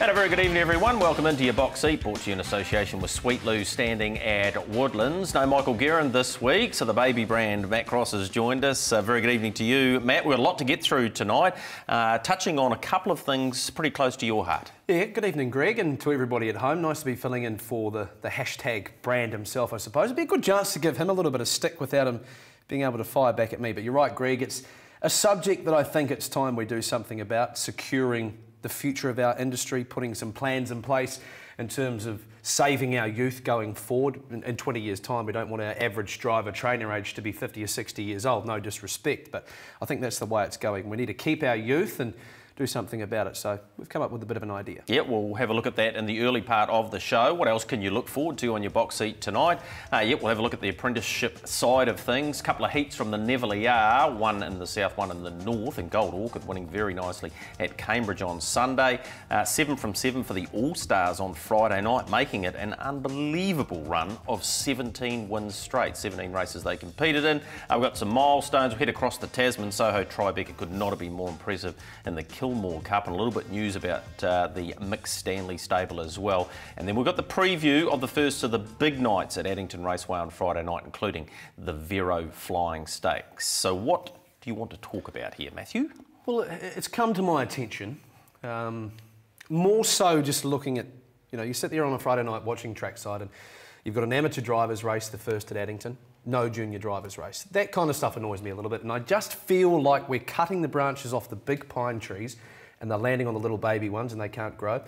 And a very good evening, everyone. Welcome into your box seat, brought to you in association with Sweet Lou standing at Woodlands. No Michael Guerin this week, so the baby brand Matt Cross has joined us. Very good evening to you, Matt. We've got a lot to get through tonight, touching on a couple of things pretty close to your heart. Yeah, good evening, Greg, and to everybody at home. Nice to be filling in for the hashtag brand himself, I suppose. It'd be a good chance to give him a little bit of stick without him being able to fire back at me. But you're right, Greg, it's a subject that I think it's time we do something about, securing the future of our industry, putting some plans in place in terms of saving our youth going forward. In 20 years' time, we don't want our average driver trainer age to be 50 or 60 years old, no disrespect, but I think that's the way it's going. We need to keep our youth and do something about it. So we've come up with a bit of an idea. Yeah, we'll have a look at that in the early part of the show. What else can you look forward to on your box seat tonight? We'll have a look at the apprenticeship side of things. A couple of heats from the Nevele R, one in the south, one in the north, and Gold Orchid winning very nicely at Cambridge on Sunday. 7 from 7 for the All-Stars on Friday night, making it an unbelievable run of 17 wins straight. 17 races they competed in. We've got some milestones. We'll head across the Tasman. Soho Tribeca could not have been more impressive in the Kilmore Cup, and a little bit news about the Mixed Stanley stable as well. And then we've got the preview of the first of the big nights at Addington Raceway on Friday night, including the Vero Flying Stakes. So what do you want to talk about here, Matthew? Well, it's come to my attention, more so just looking at, you sit there on a Friday night watching trackside and you've got an amateur drivers race, the first at Addington, no junior drivers race. That kind of stuff annoys me a little bit, and I just feel like we're cutting the branches off the big pine trees and they're landing on the little baby ones and they can't grow.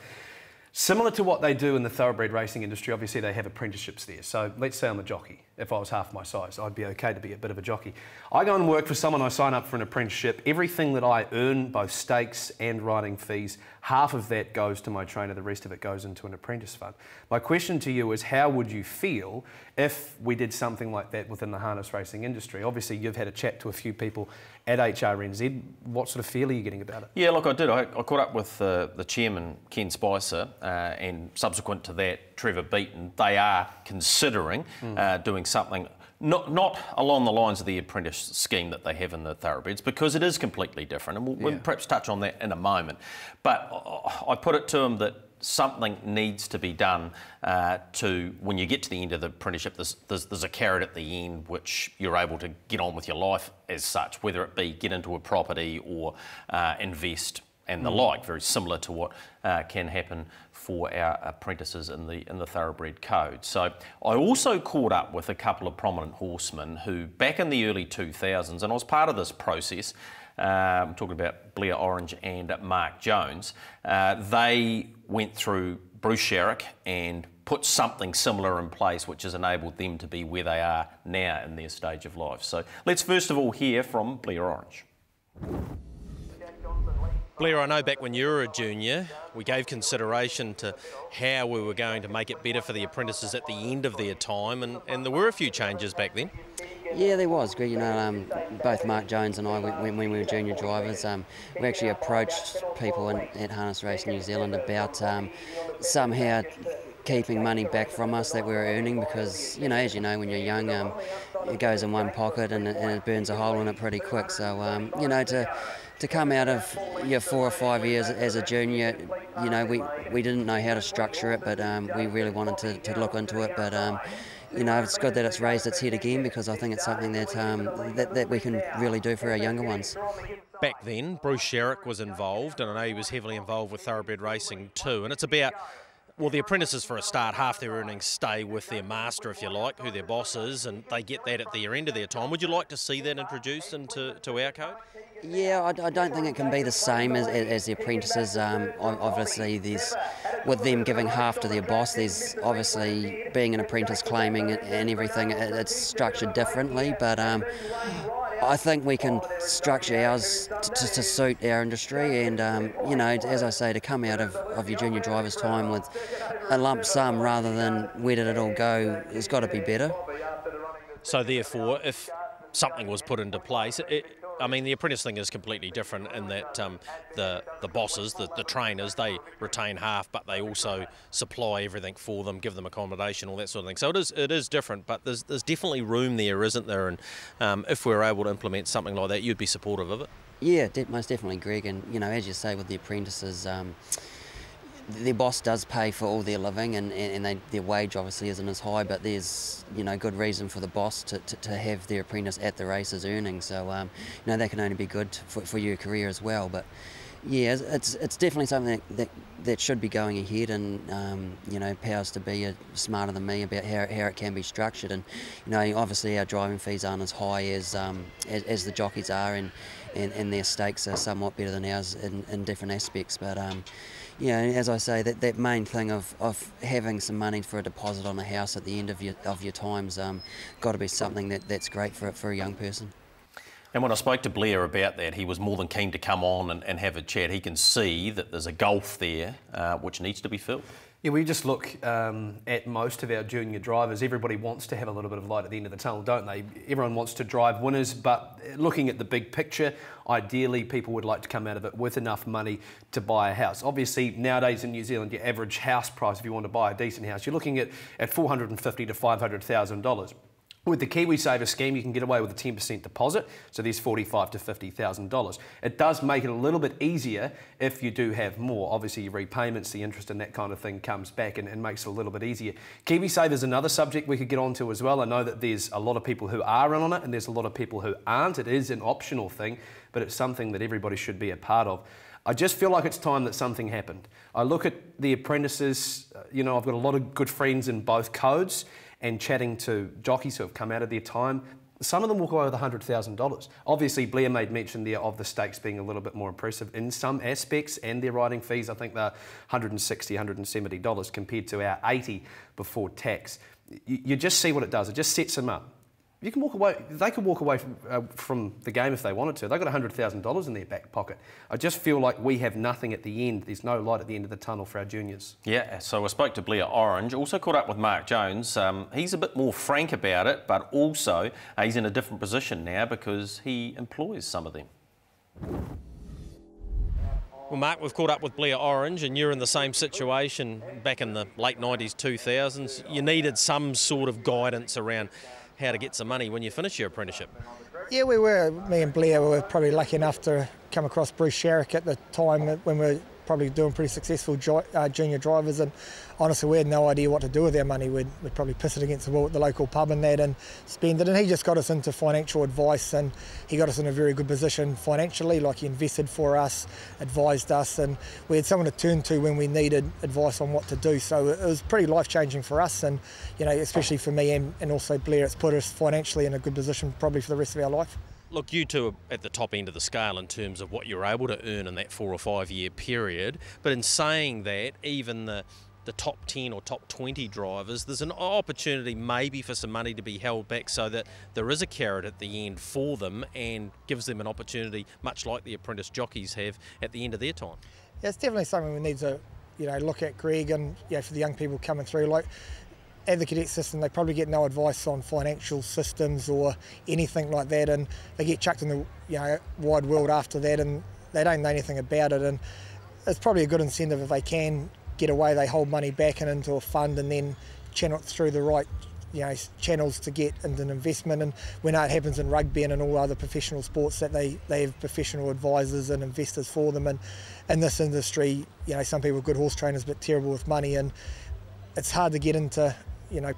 Similar to what they do in the thoroughbred racing industry, obviously they have apprenticeships there. So let's say I'm a jockey. If I was half my size, I'd be okay to be a bit of a jockey. I go and work for someone, I sign up for an apprenticeship. Everything that I earn, both stakes and riding fees, half of that goes to my trainer, the rest of it goes into an apprentice fund. My question to you is, how would you feel if we did something like that within the harness racing industry? Obviously, you've had a chat to a few people at HRNZ. What sort of feel are you getting about it? Yeah, look, I did. I caught up with the chairman, Ken Spicer, and subsequent to that, Trevor Beaton. They are considering doing something not along the lines of the apprentice scheme that they have in the thoroughbreds, because it is completely different, and we'll perhaps touch on that in a moment. But I put it to them that something needs to be done when you get to the end of the apprenticeship, there's a carrot at the end which you're able to get on with your life as such, whether it be get into a property or invest and the like, very similar to what can happen for our apprentices in the thoroughbred code. So I also caught up with a couple of prominent horsemen who, back in the early 2000s, and I was part of this process, I'm talking about Blair Orange and Mark Jones, they went through Bruce Sherrick and put something similar in place which has enabled them to be where they are now in their stage of life. So let's first of all hear from Blair Orange. Blair, I know back when you were a junior, we gave consideration to how we were going to make it better for the apprentices at the end of their time, and there were a few changes back then. Yeah, there was, Greg. Both Mark Jones and I, when we were junior drivers, we actually approached people at Harness Race New Zealand about somehow keeping money back from us that we were earning, because, as you know, when you're young, it goes in one pocket and it burns a hole in it pretty quick. So, to come out of your 4 or 5 years as a junior, we didn't know how to structure it, but we really wanted to look into it. But it's good that it's raised its head again, because I think it's something that we can really do for our younger ones. Back then, Bruce Sherrick was involved, and I know he was heavily involved with thoroughbred racing too. And it's about, well, the apprentices, for a start, half their earnings stay with their master, if you like, who their boss is, and they get that at the end of their time. Would you like to see that introduced into our code? Yeah, I don't think it can be the same as the apprentices. Obviously, with them giving half to their boss, there's obviously being an apprentice claiming it and everything, it's structured differently, but I think we can structure ours to suit our industry, and as I say, to come out of your junior driver's time with a lump sum rather than where did it all go, has got to be better. So therefore, if something was put into place, the apprentice thing is completely different in that the bosses, the trainers, they retain half, but they also supply everything for them, give them accommodation, all that sort of thing. So it is different, but there's definitely room there, isn't there? And if we're able to implement something like that, you'd be supportive of it. Yeah, most definitely, Greg. And as you say, with the apprentices, their boss does pay for all their living, and their wage obviously isn't as high, but there's good reason for the boss to have their apprentice at the races earning. So that can only be good for your career as well. But yeah, it's definitely something that should be going ahead, and powers to be are smarter than me about how it can be structured. And obviously our driving fees aren't as high as the jockeys are, and their stakes are somewhat better than ours in different aspects. But as I say, that main thing of having some money for a deposit on a house at the end of your time's got to be something that's great for a young person. And when I spoke to Blair about that, he was more than keen to come on and have a chat. He can see that there's a gulf there which needs to be filled. Yeah, we just look at most of our junior drivers. Everybody wants to have a little bit of light at the end of the tunnel, don't they? Everyone wants to drive winners, but looking at the big picture, ideally people would like to come out of it with enough money to buy a house. Obviously, nowadays in New Zealand, your average house price, if you want to buy a decent house, you're looking at $450,000 to $500,000. With the KiwiSaver scheme, you can get away with a 10% deposit, so there's $45,000 to $50,000. It does make it a little bit easier if you do have more. Obviously, your repayments, the interest and that kind of thing comes back and makes it a little bit easier. KiwiSaver is another subject we could get onto as well. I know that there's a lot of people who are in on it and there's a lot of people who aren't. It is an optional thing, but it's something that everybody should be a part of. I just feel like it's time that something happened. I look at the apprentices, I've got a lot of good friends in both codes, and chatting to jockeys who have come out of their time, some of them walk away with $100,000. Obviously, Blair made mention there of the stakes being a little bit more impressive in some aspects, and their riding fees, I think they're $160, $170 compared to our $80 before tax. You just see what it does. It just sets them up. You can walk away. They could walk away from the game if they wanted to. They've got $100,000 in their back pocket. I just feel like we have nothing at the end. There's no light at the end of the tunnel for our juniors. Yeah, so I spoke to Nevele Orange, also caught up with Mark Jones. He's a bit more frank about it, but also he's in a different position now because he employs some of them. Well, Mark, we've caught up with Nevele Orange, and you're in the same situation back in the late 90s, 2000s. You needed some sort of guidance around how to get some money when you finish your apprenticeship. Yeah, we were. Me and Blair were probably lucky enough to come across Bruce Sherrick at the time when we were probably doing pretty successful junior drivers, and honestly we had no idea what to do with our money. We'd probably piss it against the wall at the local pub and that and spend it, and he just got us into financial advice, and he got us in a very good position financially. Like, he invested for us, advised us, and we had someone to turn to when we needed advice on what to do. So it was pretty life-changing for us, and especially for me and also Blair, it's put us financially in a good position probably for the rest of our life. Look, you two are at the top end of the scale in terms of what you're able to earn in that 4 or 5 year period. But in saying that, even the top 10 or top 20 drivers, there's an opportunity maybe for some money to be held back so that there is a carrot at the end for them and gives them an opportunity, much like the apprentice jockeys have at the end of their time. Yeah, it's definitely something we need to look at, Greg, and for the young people coming through. Like, at the cadet system, they probably get no advice on financial systems or anything like that, and they get chucked in the wide world after that, and they don't know anything about it. And it's probably a good incentive if they can get away. They hold money back and into a fund, and then channel it through the right channels to get into an investment. And we know it happens in rugby and in all other professional sports that they have professional advisors and investors for them. And in this industry, some people are good horse trainers but terrible with money, and it's hard to get into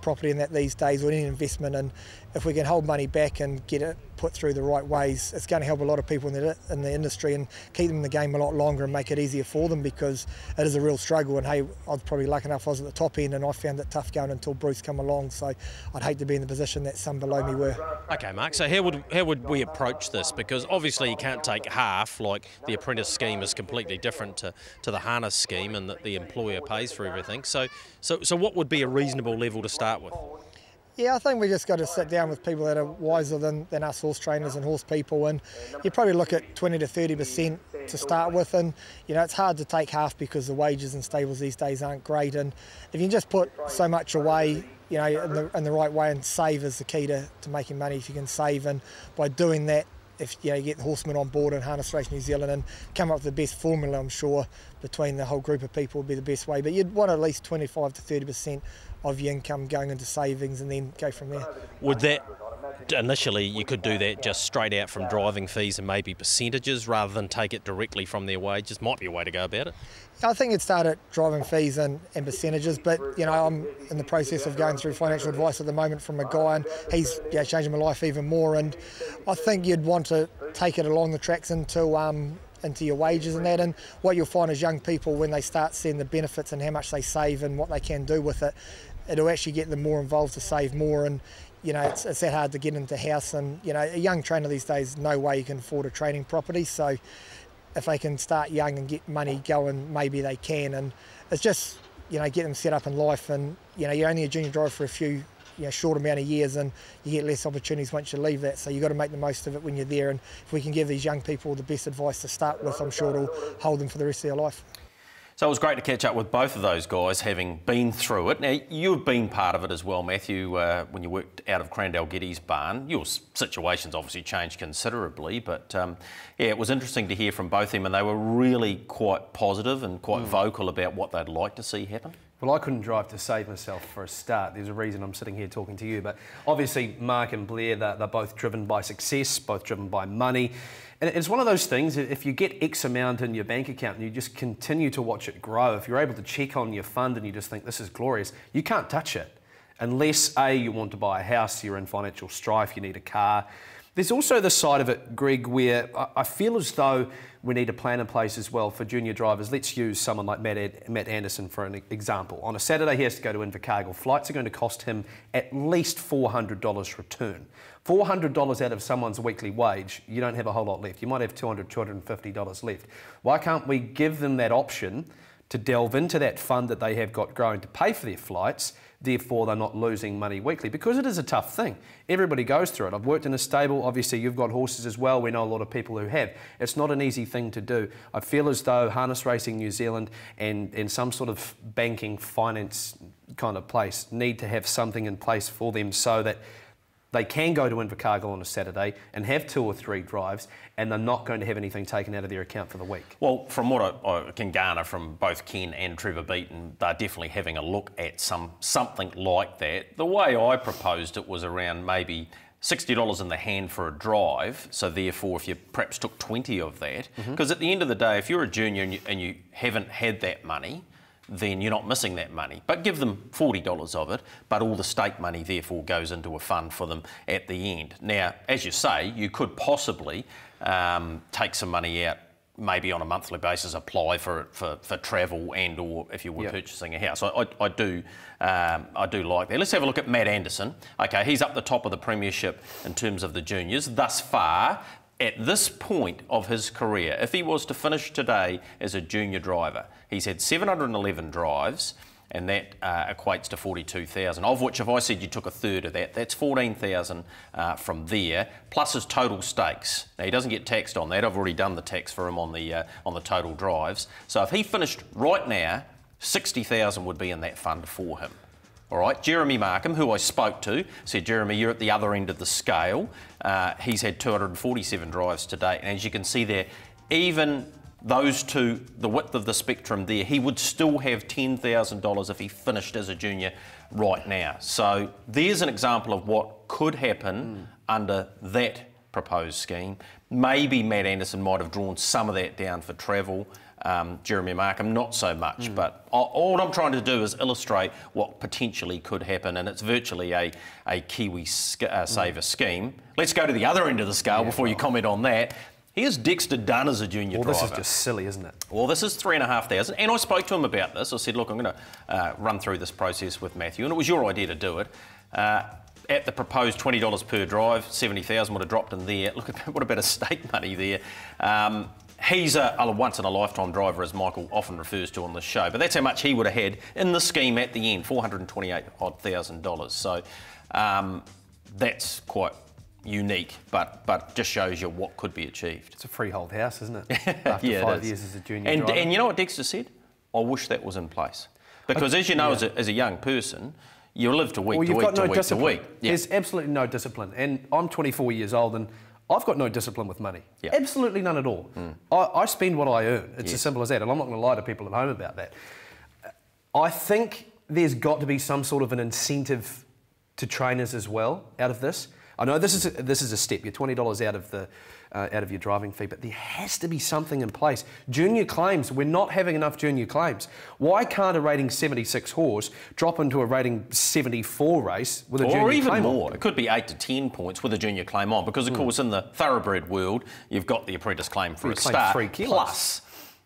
property in that these days, or any investment. And if we can hold money back and get it put through the right ways, it's going to help a lot of people in the industry and keep them in the game a lot longer and make it easier for them, because it is a real struggle. And hey, I was probably lucky enough I was at the top end, and I found it tough going until Bruce come along, so I'd hate to be in the position that some below me were. Okay, Mark, so how would we approach this? Because obviously you can't take half, like the apprentice scheme is completely different to the harness scheme, and that the employer pays for everything. So what would be a reasonable level to start with? Yeah, I think we just got to sit down with people that are wiser than us horse trainers and horse people, and you probably look at 20 to 30% to start with. And it's hard to take half because the wages in stables these days aren't great, and if you can just put so much away in the right way, and save is the key to making money. If you can save, and by doing that, if you get the horsemen on board in Harness Race New Zealand and come up with the best formula, I'm sure between the whole group of people would be the best way. But you'd want at least 25 to 30% of your income going into savings, and then go from there. Would that initially you could do that just straight out from driving fees and maybe percentages rather than take it directly from their wages. Might be a way to go about it. I think it'd start at driving fees and percentages, but I'm in the process of going through financial advice at the moment from a guy, and he's changing my life even more. And I think you'd want to take it along the tracks into your wages and that. And what you'll find is young people, when they start seeing the benefits and how much they save and what they can do with it, it'll actually get them more involved to save more. And it's that hard to get into house. And a young trainer these days, no way you can afford a training property. So if they can start young and get money going, maybe they can. And it's just, get them set up in life. And, you're only a junior driver for a few, short amount of years, and you get less opportunities once you leave that. So you've got to make the most of it when you're there. And if we can give these young people the best advice to start with, I'm sure it'll hold them for the rest of their life. So it was great to catch up with both of those guys, having been through it. Now, you've been part of it as well, Matthew, when you worked out of Crandell-Geddes barn. Your situation's obviously changed considerably, but it was interesting to hear from both of them, and they were really quite positive and quite vocal about what they'd like to see happen. Well, I couldn't drive to save myself for a start. There's a reason I'm sitting here talking to you. But obviously, Mark and Blair, they're both driven by success, both driven by money. And it's one of those things, if you get X amount in your bank account and you just continue to watch it grow, if you're able to check on your fund and you just think this is glorious, you can't touch it. Unless, A, you want to buy a house, you're in financial strife, you need a car. There's also the side of it, Greg, where I feel as though we need a plan in place as well for junior drivers. Let's use someone like Matt Anderson for an example. On a Saturday, he has to go to Invercargill. Flights are going to cost him at least $400 return. $400 out of someone's weekly wage, you don't have a whole lot left. You might have $200, $250 left. Why can't we give them that option to delve into that fund that they have got growing to pay for their flights, therefore they're not losing money weekly? Because it is a tough thing. Everybody goes through it. I've worked in a stable. Obviously, you've got horses as well. We know a lot of people who have. It's not an easy thing to do. I feel as though Harness Racing New Zealand and some sort of banking finance kind of place need to have something in place for them so that they can go to Invercargill on a Saturday and have 2 or 3 drives, and they're not going to have anything taken out of their account for the week. Well, from what I can garner from both Ken and Trevor Beaton, they're definitely having a look at something like that. The way I proposed it was around maybe $60 in the hand for a drive, so therefore if you perhaps took 20 of that, because at the end of the day, if you're a junior and you haven't had that money, then you're not missing that money. But give them $40 of it, but all the stake money therefore goes into a fund for them at the end. Now, as you say, you could possibly take some money out, maybe on a monthly basis, apply for travel and or if you were purchasing a house. I do like that. Let's have a look at Matt Anderson. Okay, he's up the top of the premiership in terms of the juniors. Thus far, at this point of his career, if he was to finish today as a junior driver, he's had 711 drives, and that equates to 42,000, of which if I said you took a third of that, that's 14,000 from there, plus his total stakes. Now, he doesn't get taxed on that. I've already done the tax for him on the total drives. So if he finished right now, 60,000 would be in that fund for him. All right, Jeremy Markham, who I spoke to, said, Jeremy, you're at the other end of the scale. He's had 247 drives to date. And as you can see there, even those two, the width of the spectrum there, he would still have $10,000 if he finished as a junior right now. So there's an example of what could happen under that proposed scheme. Maybe Matt Anderson might have drawn some of that down for travel. Jeremy Markham, not so much, but all I'm trying to do is illustrate what potentially could happen, and it's virtually a Kiwi saver scheme. Let's go to the other end of the scale before you comment on that. Here's Dexter Dunn as a junior driver. This is just silly, isn't it? Well, this is $3,500, and I spoke to him about this. I said, look, I'm going to run through this process with Matthew, and it was your idea to do it. At the proposed $20 per drive, 70,000 would have dropped in there. Look at what about a stake money there. He's a once-in-a-lifetime driver, as Michael often refers to on the show, but that's how much he would have had in the scheme at the end, $428,000. So that's quite unique, but just shows you what could be achieved. It's a freehold house, isn't it? After 5 years as a junior driver. And you know what Dexter said? I wish that was in place. Because as you know, as a young person, you live to week to week to week to week. There's absolutely no discipline. And I'm 24 years old and I've got no discipline with money. Absolutely none at all. I spend what I earn. It's as simple as that. And I'm not going to lie to people at home about that. I think there's got to be some sort of an incentive to trainers as well out of this. I know this is a step. You're $20 out of your driving fee, but there has to be something in place. Junior claims, we're not having enough junior claims. Why can't a rating 76 horse drop into a rating 74 race with a junior claim? Or even more. It could be 8 to 10 points with a junior claim on, because of course in the thoroughbred world, you've got the apprentice claim for a start, 3 kilos. Plus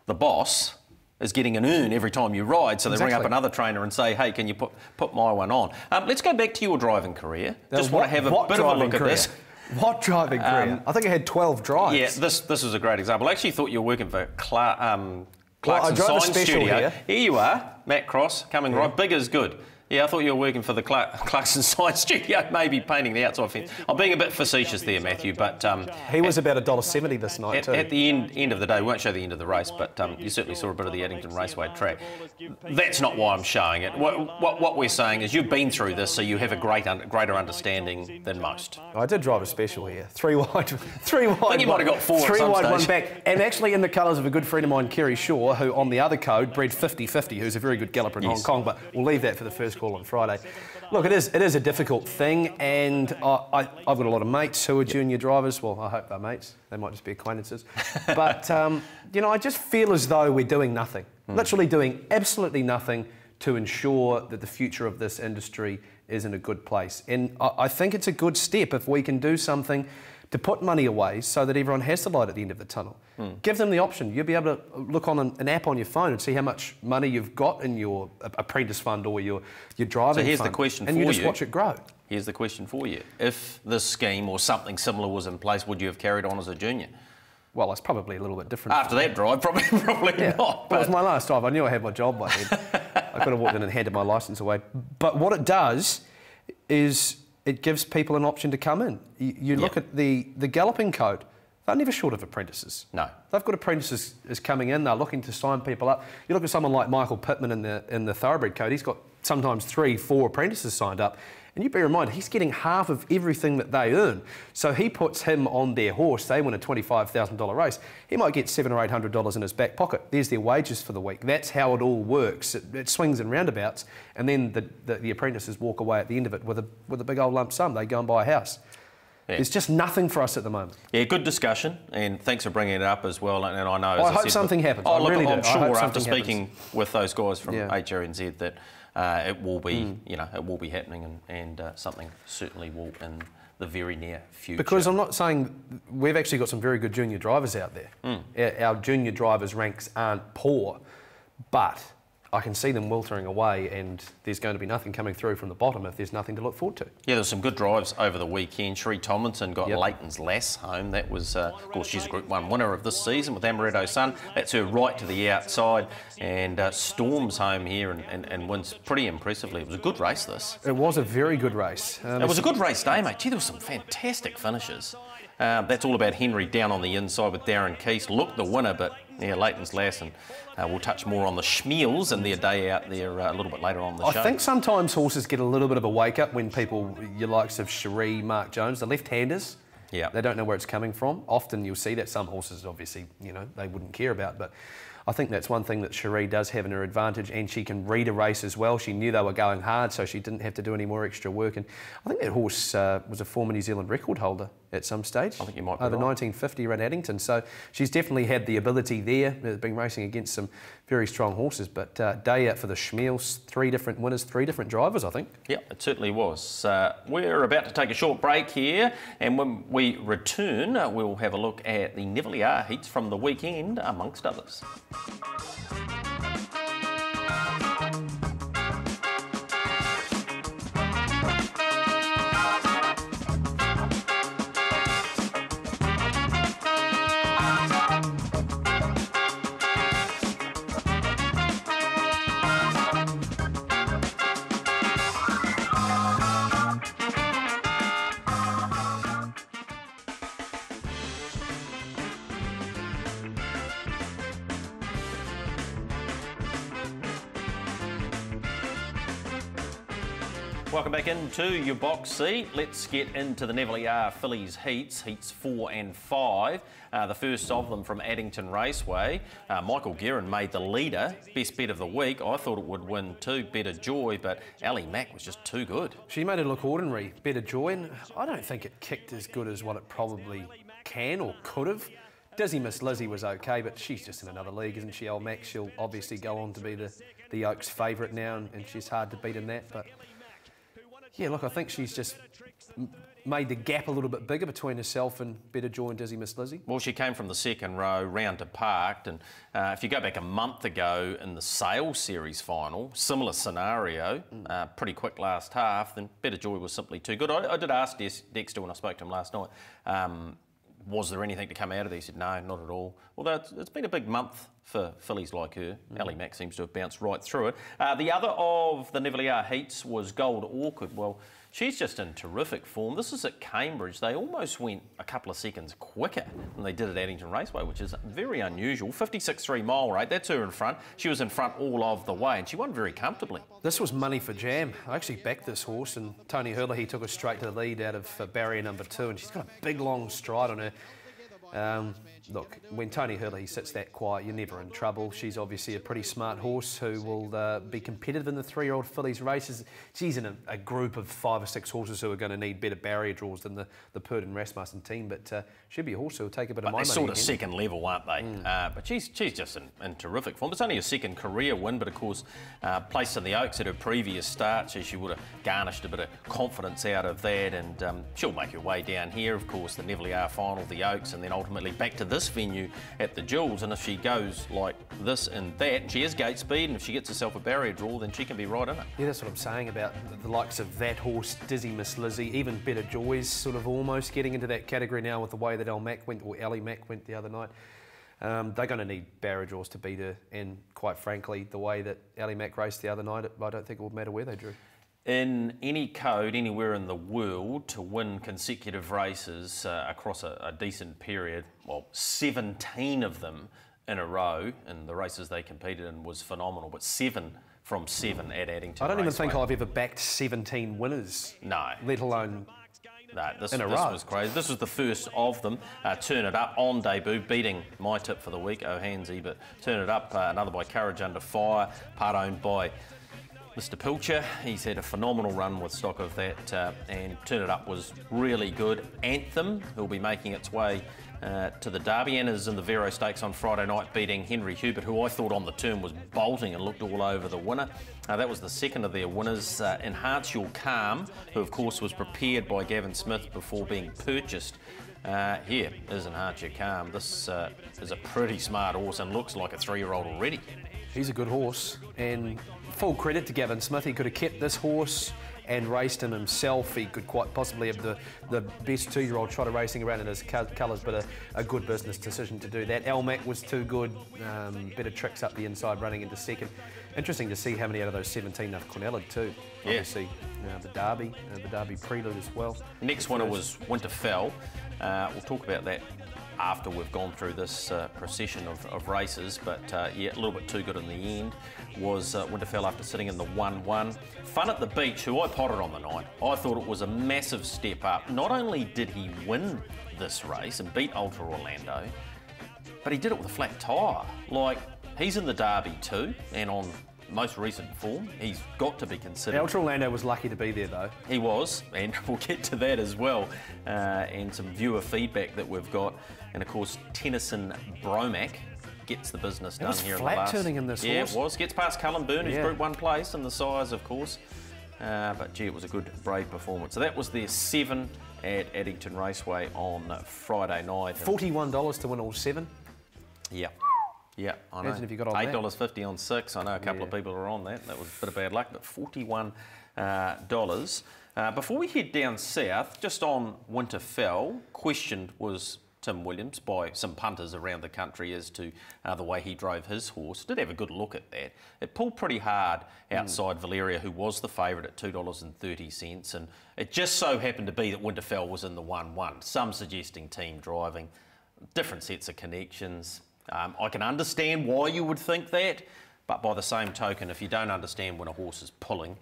the boss is getting an earn every time you ride, so they ring up another trainer and say, hey, can you put my one on? Let's go back to your driving career. Just want to have a bit of a look at this. What driving career? I think I had 12 drives. Yeah, this is a great example. I actually thought you were working for Clarkson Science Studio. Here you are, Matt Cross, coming right. Big is good. Yeah, I thought you were working for the Clarkson Science Studio, maybe painting the outside fence. I'm being a bit facetious there, Matthew, but... he was about $1.70 this night too. At the end of the day, we won't show the end of the race, but you certainly saw a bit of the Addington Raceway track. That's not why I'm showing it. What we're saying is you've been through this, so you have a greater understanding than most. I did drive a special here. 3 wide, 3 wide. I think you might have got 4 3 at some wide, stage. 1 back. And actually in the colours of a good friend of mine, Kerry Shaw, who on the other code bred 50-50, who's a very good galloper in Hong Kong, but we'll leave that for the first call on Friday. Look, it is a difficult thing, and I've got a lot of mates who are junior drivers. Well, I hope they're mates. They might just be acquaintances. But, you know, I just feel as though we're doing nothing, literally doing absolutely nothing to ensure that the future of this industry is in a good place. And I think it's a good step if we can do something to put money away so that everyone has the light at the end of the tunnel. Give them the option. You'll be able to look on an app on your phone and see how much money you've got in your apprentice fund or your driving fund. So here's the question for you. And you just watch it grow. Here's the question for you. If this scheme or something similar was in place, would you have carried on as a junior? Well, it's probably a little bit different. After that drive, probably not. But it was my last drive. I knew I had my job by then. I could have walked in and handed my licence away. But what it does is it gives people an option to come in. You look at the galloping code, they're never short of apprentices. No. They've got apprentices coming in, they're looking to sign people up. You look at someone like Michael Pittman in the thoroughbred code, he's got sometimes 3, 4 apprentices signed up. And you bear in mind, he's getting half of everything that they earn. So he puts him on their horse, they win a $25,000 race. He might get $700 or $800 in his back pocket. There's their wages for the week. That's how it all works. It swings in roundabouts, and then the apprentices walk away at the end of it with a big old lump sum. They go and buy a house. Yeah. There's just nothing for us at the moment. Yeah, good discussion, and thanks for bringing it up as well. And I know, I hope something happens. Oh, look, I'm sure after speaking with those guys from HRNZ that it will be, you know, it will be happening, and something certainly will in the very near future. Because I'm not saying we've actually got some very good junior drivers out there. Our junior drivers' ranks aren't poor, but I can see them weltering away, and there's going to be nothing coming through from the bottom if there's nothing to look forward to. Yeah, there's some good drives over the weekend. Sheree Tomlinson got Leighton's Lass home. That was, of course, she's a Group 1 winner of this season with Amaretto Sun. That's her right to the outside, and storms home here and wins pretty impressively. It was a good race, this. It was a very good race. It was a good race day, mate. Gee, there were some fantastic finishes. That's all about Henry down on the inside with Darren Keese. Looked the winner, but yeah, Leighton's Lass, and we'll touch more on the Schmeals and their day out there a little bit later on the show. I think sometimes horses get a little bit of a wake-up when people, your likes of Cherie, Mark Jones, the left-handers, they don't know where it's coming from. Often you'll see that some horses, obviously, you know, they wouldn't care about, but I think that's one thing that Cherie does have in her advantage, and she can read a race as well. She knew they were going hard, so she didn't have to do any more extra work. And I think that horse was a former New Zealand record holder at some stage. I think you might be over right. 1950 around Addington. So she's definitely had the ability there. Been racing against some very strong horses. But day out for the Schmeals, 3 different winners, 3 different drivers, I think. Yeah, it certainly was. We're about to take a short break here, and when we return, we'll have a look at the Nevele R heats from the weekend, amongst others. Welcome back into your box seat. Let's get into the Nevele R fillies heats 4 and 5. The first of them from Addington Raceway. Michael Guerin made the leader, best bet of the week. I thought it would win too, Better Joy, but Ali Mack was just too good. She made it look ordinary, Better Joy, and I don't think it kicked as good as what it probably can or could have. Dizzy Miss Lizzie was okay, but she's just in another league, isn't she, old Mac? She'll obviously go on to be the Oaks' favourite now, and she's hard to beat in that. But yeah, look, I think she's just made the gap a little bit bigger between herself and Better Joy and Dizzy Miss Lizzie. Well, she came from the second row round to parked, and if you go back a month ago in the Sales Series final, similar scenario, pretty quick last half, then Better Joy was simply too good. I did ask Dexter when I spoke to him last night, was there anything to come out of there? He said, no, not at all. Although it's been a big month for fillies like her. Ali Mack seems to have bounced right through it. The other of the Nevele R heats was Gold Orchid. Well, she's just in terrific form. This is at Cambridge. They almost went a couple of seconds quicker than they did at Addington Raceway, which is very unusual. 56.3 mile rate, that's her in front. She was in front all of the way, and she won very comfortably. This was money for jam. I actually backed this horse, and Tony Hurley, he took her straight to the lead out of barrier number 2, and she's got a big long stride on her. Look, when Tony Hurley sits that quiet, you're never in trouble. She's obviously a pretty smart horse who will be competitive in the 3-year-old fillies races. She's in a group of 5 or 6 horses who are going to need better barrier draws than the Perd and Rasmussen team, but she'll be a horse who will take a bit of my money. They're sort of second level, aren't they? But she's just in terrific form. It's only her second career win, but of course, placed in the Oaks at her previous start, so she would have garnished a bit of confidence out of that, and she'll make her way down here, of course, the Nevele R final, the Oaks, and then ultimately back to this venue at the Jewels. And if she goes like this and that, she is gate speed, and if she gets herself a barrier draw, then she can be right in it. Yeah, that's what I'm saying about the likes of that horse, Dizzy Miss Lizzie, even Better Joy's sort of almost getting into that category now with the way that Ali Mack went the other night. They're going to need barrier draws to beat her, and quite frankly, the way that Ali Mack raced the other night, I don't think it would matter where they drew. In any code anywhere in the world, to win consecutive races across a decent period, well, 17 of them in a row in the races they competed in was phenomenal, but 7 from 7 at Addington I don't even Raceway. think I've ever backed 17 winners. No. Let alone this in a row. Was crazy. This was the first of them. Turn It Up on debut, beating my tip for the week, O'Hansey, but Turn It Up, another by Courage Under Fire, part owned by Mr. Pilcher. He's had a phenomenal run with stock of that, and Turn It Up was really good. Anthem, who'll be making its way to the Derby, and is in the Vero Stakes on Friday night, beating Henry Hubert, who I thought on the turn was bolting and looked all over the winner. That was the second of their winners. Enhance Your Calm, who of course was prepared by Gavin Smith before being purchased. Here is Enhance Your Calm. This is a pretty smart horse and looks like a 3-year-old already. He's a good horse, and full credit to Gavin Smith. He could have kept this horse and raced him himself. He could quite possibly have the best 2-year-old trotter racing around in his colours, but a good business decision to do that. Ali Mack was too good, better tricks up the inside running into second. Interesting to see how many out of those 17 have Cornellid too. Yeah. Obviously, the Derby prelude as well. Next winner was Winterfell. We'll talk about that after we've gone through this procession of races, but yeah, a little bit too good in the end was Winterfell after sitting in the 1-1. Fun at the Beach, who I potted on the night, I thought it was a massive step up. Not only did he win this race and beat Ultra Orlando, but he did it with a flat tyre. Like, he's in the Derby too, and on most recent form, he's got to be considered. Ultra Orlando was lucky to be there though. He was, and we'll get to that as well, and some viewer feedback that we've got. And of course, Tennyson Bromack gets the business done here in the last. Flat turning in this horse. Yeah, it was. Gets past Cullen Byrne, who's Group 1 place, and the size, of course. But gee, it was a good, brave performance. So that was their 7 at Addington Raceway on Friday night. $41 to win all 7. Yeah. Yeah, I know. Imagine if you got on $8.50 on 6. I know a couple of people are on that. That was a bit of bad luck, but $41. Before we head down south, just on Winterfell, questioned was Tim Williams by some punters around the country as to the way he drove his horse. Did have a good look at that. It pulled pretty hard outside Valeria, who was the favourite at $2.30, and it just so happened to be that Winterfell was in the 1-1. Some suggesting team driving, different sets of connections. I can understand why you would think that, but by the same token, if you don't understand when a horse is pulling,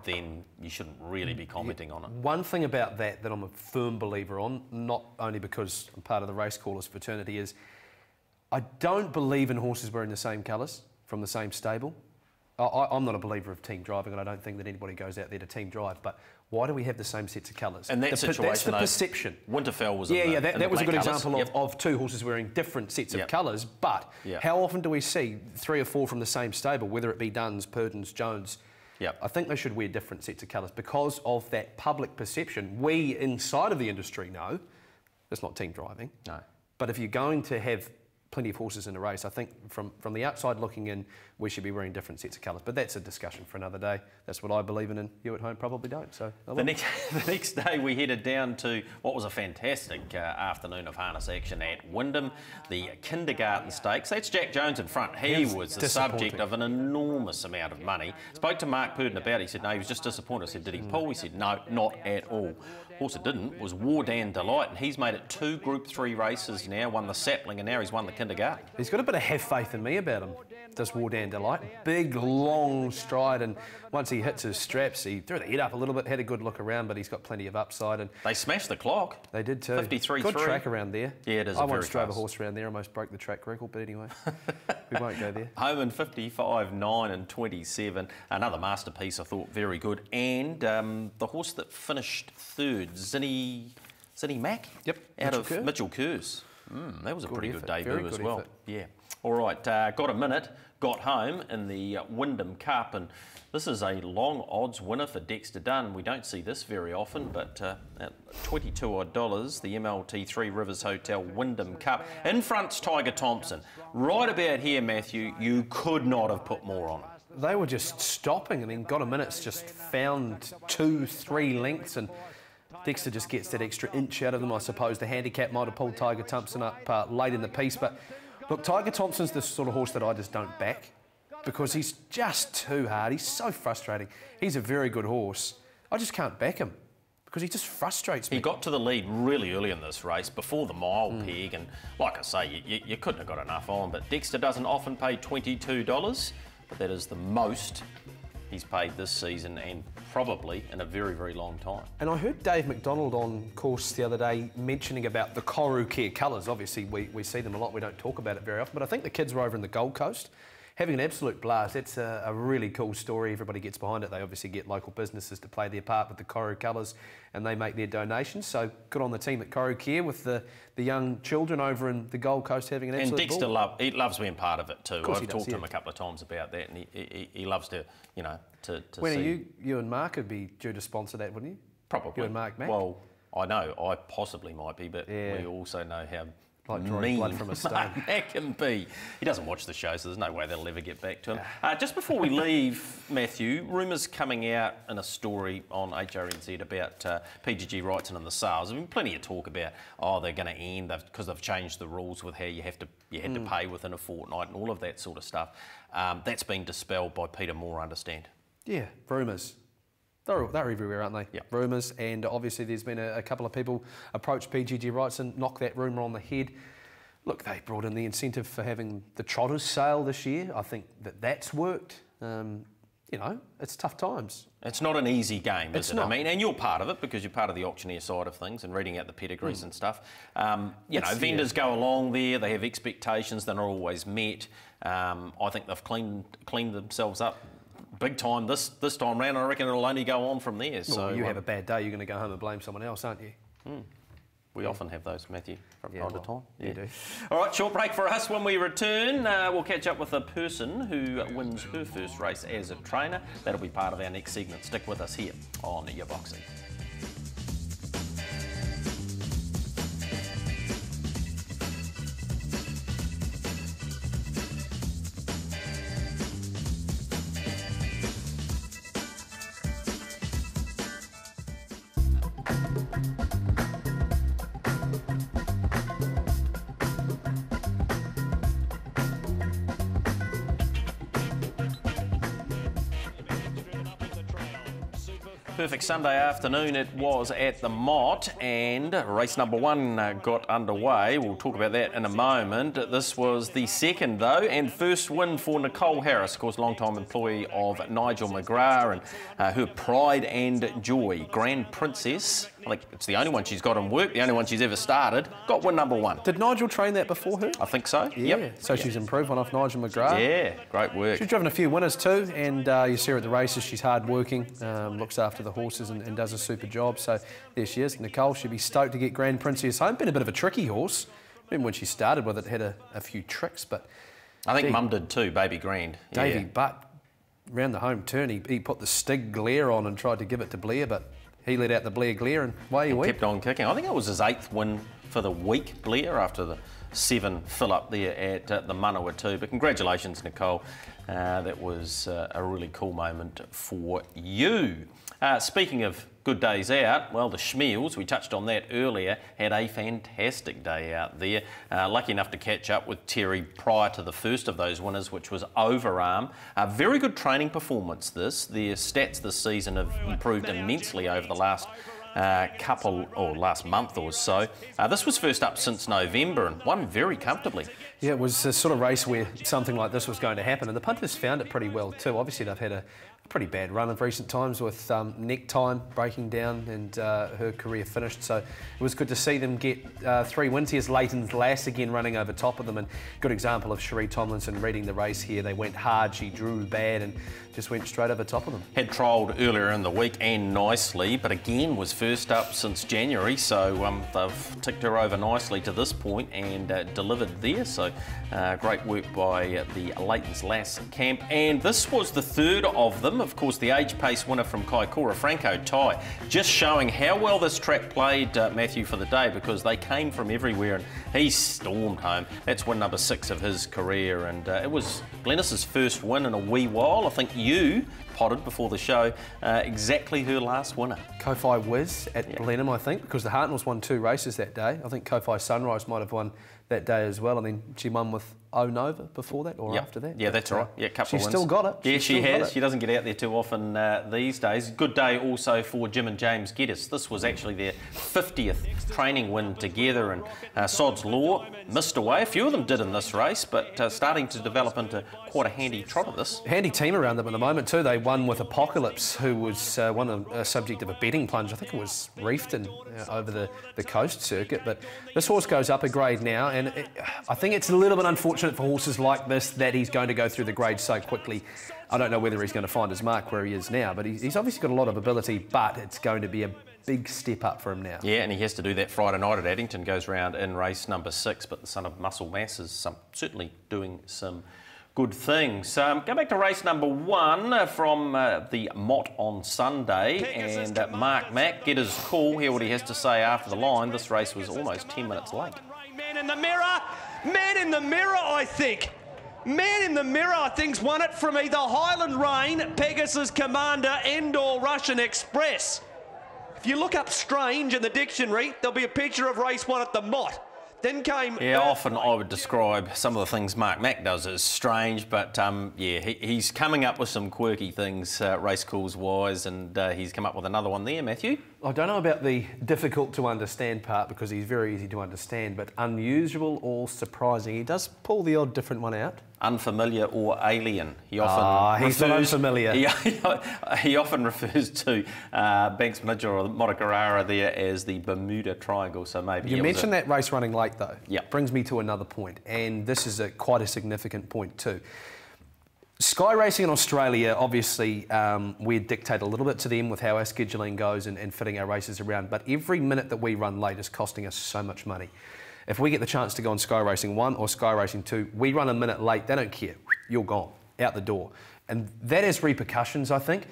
then you shouldn't really be commenting on it. One thing about that I'm a firm believer on, not only because I'm part of the race callers fraternity, is I don't believe in horses wearing the same colours from the same stable. I'm not a believer of team driving, and I don't think that anybody goes out there to team drive, but why do we have the same sets of colours? And that situation, that's the perception. Winterfell was that was a good example colours. of two horses wearing different sets of colours, but how often do we see 3 or 4 from the same stable, whether it be Duns, Purdens, Jones? I think they should wear different sets of colours because of that public perception. We, inside of the industry, know it's not team driving. No. But if you're going to have plenty of horses in a race, I think from the outside looking in, we should be wearing different sets of colours. But that's a discussion for another day. That's what I believe in, and you at home probably don't. So the next day we headed down to what was a fantastic afternoon of harness action at Wyndham, the Kindergarten Stakes. That's Jack Jones in front. He was the subject of an enormous amount of money. Spoke to Mark Purdon about it. He said, no, he was just disappointed. I said, did he pull? He said, no, not at all. Horse that didn't was Wardan Delight, and he's made it 2 Group 3 races now, won the Sapling, and now he's won the Kindergarten. He's got a bit of have faith in me about him, does Wardan Delight. Big, long stride, and once he hits his straps, he threw the head up a little bit, had a good look around, but he's got plenty of upside. And they smashed the clock. They did too. 53.3. Good track around there. Yeah, it is. I once drove a horse around there, almost broke the track record, but anyway, we won't go there. Home in 55, 9 and 27. Another masterpiece, I thought, very good. And the horse that finished third, Zinny Mack? Yep. Out of Mitchell Kerrs. That was a pretty good debut as well. Effort. Yeah. All right, got a minute, got home in the Wyndham Cup, and this is a long odds winner for Dexter Dunn. We don't see this very often, but at $22 odd, the MLT 3 Rivers Hotel Wyndham Cup. In front's Tiger Thompson. Right about here, Matthew, you could not have put more on it. They were just stopping. I mean, got a minute's just found 2-3 lengths, and Dexter just gets that extra inch out of them. I suppose the handicap might have pulled Tiger Thompson up late in the piece, but look, Tiger Thompson's the sort of horse that I just don't back because he's just too hard. He's so frustrating. He's a very good horse. I just can't back him because he just frustrates me. He got to the lead really early in this race, before the mile peg, and like I say, you couldn't have got enough on, but Dexter doesn't often pay $22, but that is the most he's paid this season, and probably in a very, very long time. And I heard Dave McDonald on course the other day mentioning about the Koru Care colours. Obviously, we see them a lot. We don't talk about it very often, but I think the kids were over in the Gold Coast having an absolute blast. That's a really cool story. Everybody gets behind it. They obviously get local businesses to play their part with the Koru colours, and they make their donations. So good on the team at Koru Care with the young children over in the Gold Coast having an absolute And Dexter he loves being part of it too. I've talked to him yeah. a couple of times about that, and he loves to, you know, to when see. you and Mark would be due to sponsor that, wouldn't you? Probably. You and Mark Mack? Well, I know I possibly might be, but yeah. we also know how like drawing blood from a stone. That can be. He doesn't watch the show, so there's no way that'll ever get back to him. Just before we leave, Matthew, rumours coming out in a story on HRNZ about PGG Wrightson and the sales. There's been plenty of talk about, they're going to end because they've changed the rules with how you had to pay within a fortnight and all of that sort of stuff. That's been dispelled by Peter Moore, I understand. Yeah, rumours. They're everywhere, aren't they? Yeah. Rumours, and obviously there's been a couple of people approach PGG Wrightson, knock that rumour on the head. Look, they brought in the incentive for having the Trotters sale this year. I think that's worked. You know, it's tough times. It's not an easy game, is it? Not. I mean, and you're part of it because you're part of the auctioneer side of things and reading out the pedigrees and stuff. You know, vendors go along there, they have expectations that are always met. I think they've cleaned themselves up big time this time round. I reckon it'll only go on from there. Well, so you have a bad day, you're going to go home and blame someone else, aren't you? We often have those, Matthew, from time to time. You do. All right, short break for us. When we return, we'll catch up with a person who wins her first race as a trainer. That'll be part of our next segment. Stick with us here on Your Boxing. perfect Sunday afternoon it was at the Mott, and race number 1 got underway. We'll talk about that in a moment. This was the second, though, and first win for Nicole Harris, of course, long-time employee of Nigel McGrath, and her pride and joy, Grand Princess. I think it's the only one she's got in work, the only one she's ever started. Got win number 1. Did Nigel train that before her? I think so. Yeah. Yep. So she's improved one off Nigel McGrath. Yeah, great work. She's driven a few winners too, and you see her at the races. She's hard working, looks after the horses and does a super job. So there she is. Nicole should be stoked to get Grand Princess home. Been a bit of a tricky horse. Remember when she started with it, had a few tricks, but I think Mum did too, Baby Grand. Davey Yeah. Butt, round the home turn, he put the Stig glare on and tried to give it to Blair, but he let out the Blair glare and away he went. Kept on kicking. I think it was his 8th win for the week, Blair, after the 7 fill up there at the Manawa too. But congratulations, Nicole. That was a really cool moment for you. Speaking of good days out, well, the Schmeals, we touched on that earlier, had a fantastic day out there. Lucky enough to catch up with Terry prior to the first of those winners, which was Overarm. A very good training performance this. Their stats this season have improved immensely over the last last month or so. This was first up since November and won very comfortably. Yeah, it was a sort of race where something like this was going to happen, and the punters found it pretty well too. Obviously, they've had a pretty bad run of recent times with neck time breaking down and her career finished. So it was good to see them get 3 wins. Here's Leighton's Lass again running over top of them, and good example of Cherie Tomlinson reading the race here. They went hard, she drew bad and just went straight over top of them. Had trialled earlier in the week and nicely, but again was first up since January, so they've ticked her over nicely to this point and delivered there. So great work by the Leighton's Lass camp. And this was the third of them. Of course, the age pace winner from Kaikoura, Franco Tai, just showing how well this track played, Matthew, for the day, because they came from everywhere and he stormed home. That's win number 6 of his career, and it was Glennis's first win in a wee while. I think you potted before the show exactly her last winner. Kofi Wiz at Blenheim, I think, because the Hartnells won 2 races that day. I think Kofi Sunrise might have won that day as well, and then she won with Nova before that or after that. Yeah, that's right. Yeah, couple of wins. She's still got it. Yeah, she has. She doesn't get out there too often these days. Good day also for Jim and James Geddes. This was actually their 50th training win together, and Sod's Law missed away. A few of them did in this race, but starting to develop into quite a handy trot of this. Handy team around them at the moment too. They won with Apocalypse, who was one subject of a betting plunge. I think it was Reefton over the coast circuit, but this horse goes up a grade now, and I think it's a little bit unfortunate for horses like this that he's going to go through the grades so quickly. I don't know whether he's going to find his mark where he is now, but he's obviously got a lot of ability, but it's going to be a big step up for him now. Yeah, and he has to do that Friday night at Addington, goes round in race number 6, but the son of Muscle Mass is certainly doing some good things. Go back to race number 1 from the Mott on Sunday, and Mark Mack, get his call, hear what he has to say after the line. This race was almost 10 minutes late. Man in the mirror, man in the mirror, I think. Man in the mirror, I think's won it from either Highland Rain, Pegasus Commander, and/or Russian Express. If you look up strange in the dictionary, there'll be a picture of race 1 at the Mott. Then came... Yeah, often I would describe some of the things Mark Mack does as strange, but yeah, he's coming up with some quirky things race calls wise, and he's come up with another one there, Matthew. I don't know about the difficult to understand part, because he's very easy to understand, but unusual or surprising. He does pull the odd different one out. Unfamiliar or alien. He often he's not unfamiliar. He often refers to Banks Midger or Motukarara there as the Bermuda Triangle, so maybe... You mentioned that race running late though. Yeah. Brings me to another point, and this is quite a significant point too. Sky Racing in Australia, obviously, we dictate a little bit to them with how our scheduling goes and fitting our races around, but every minute that we run late is costing us so much money. If we get the chance to go on Sky Racing 1 or Sky Racing 2, we run a minute late, they don't care. You're gone, out the door. And that has repercussions, I think.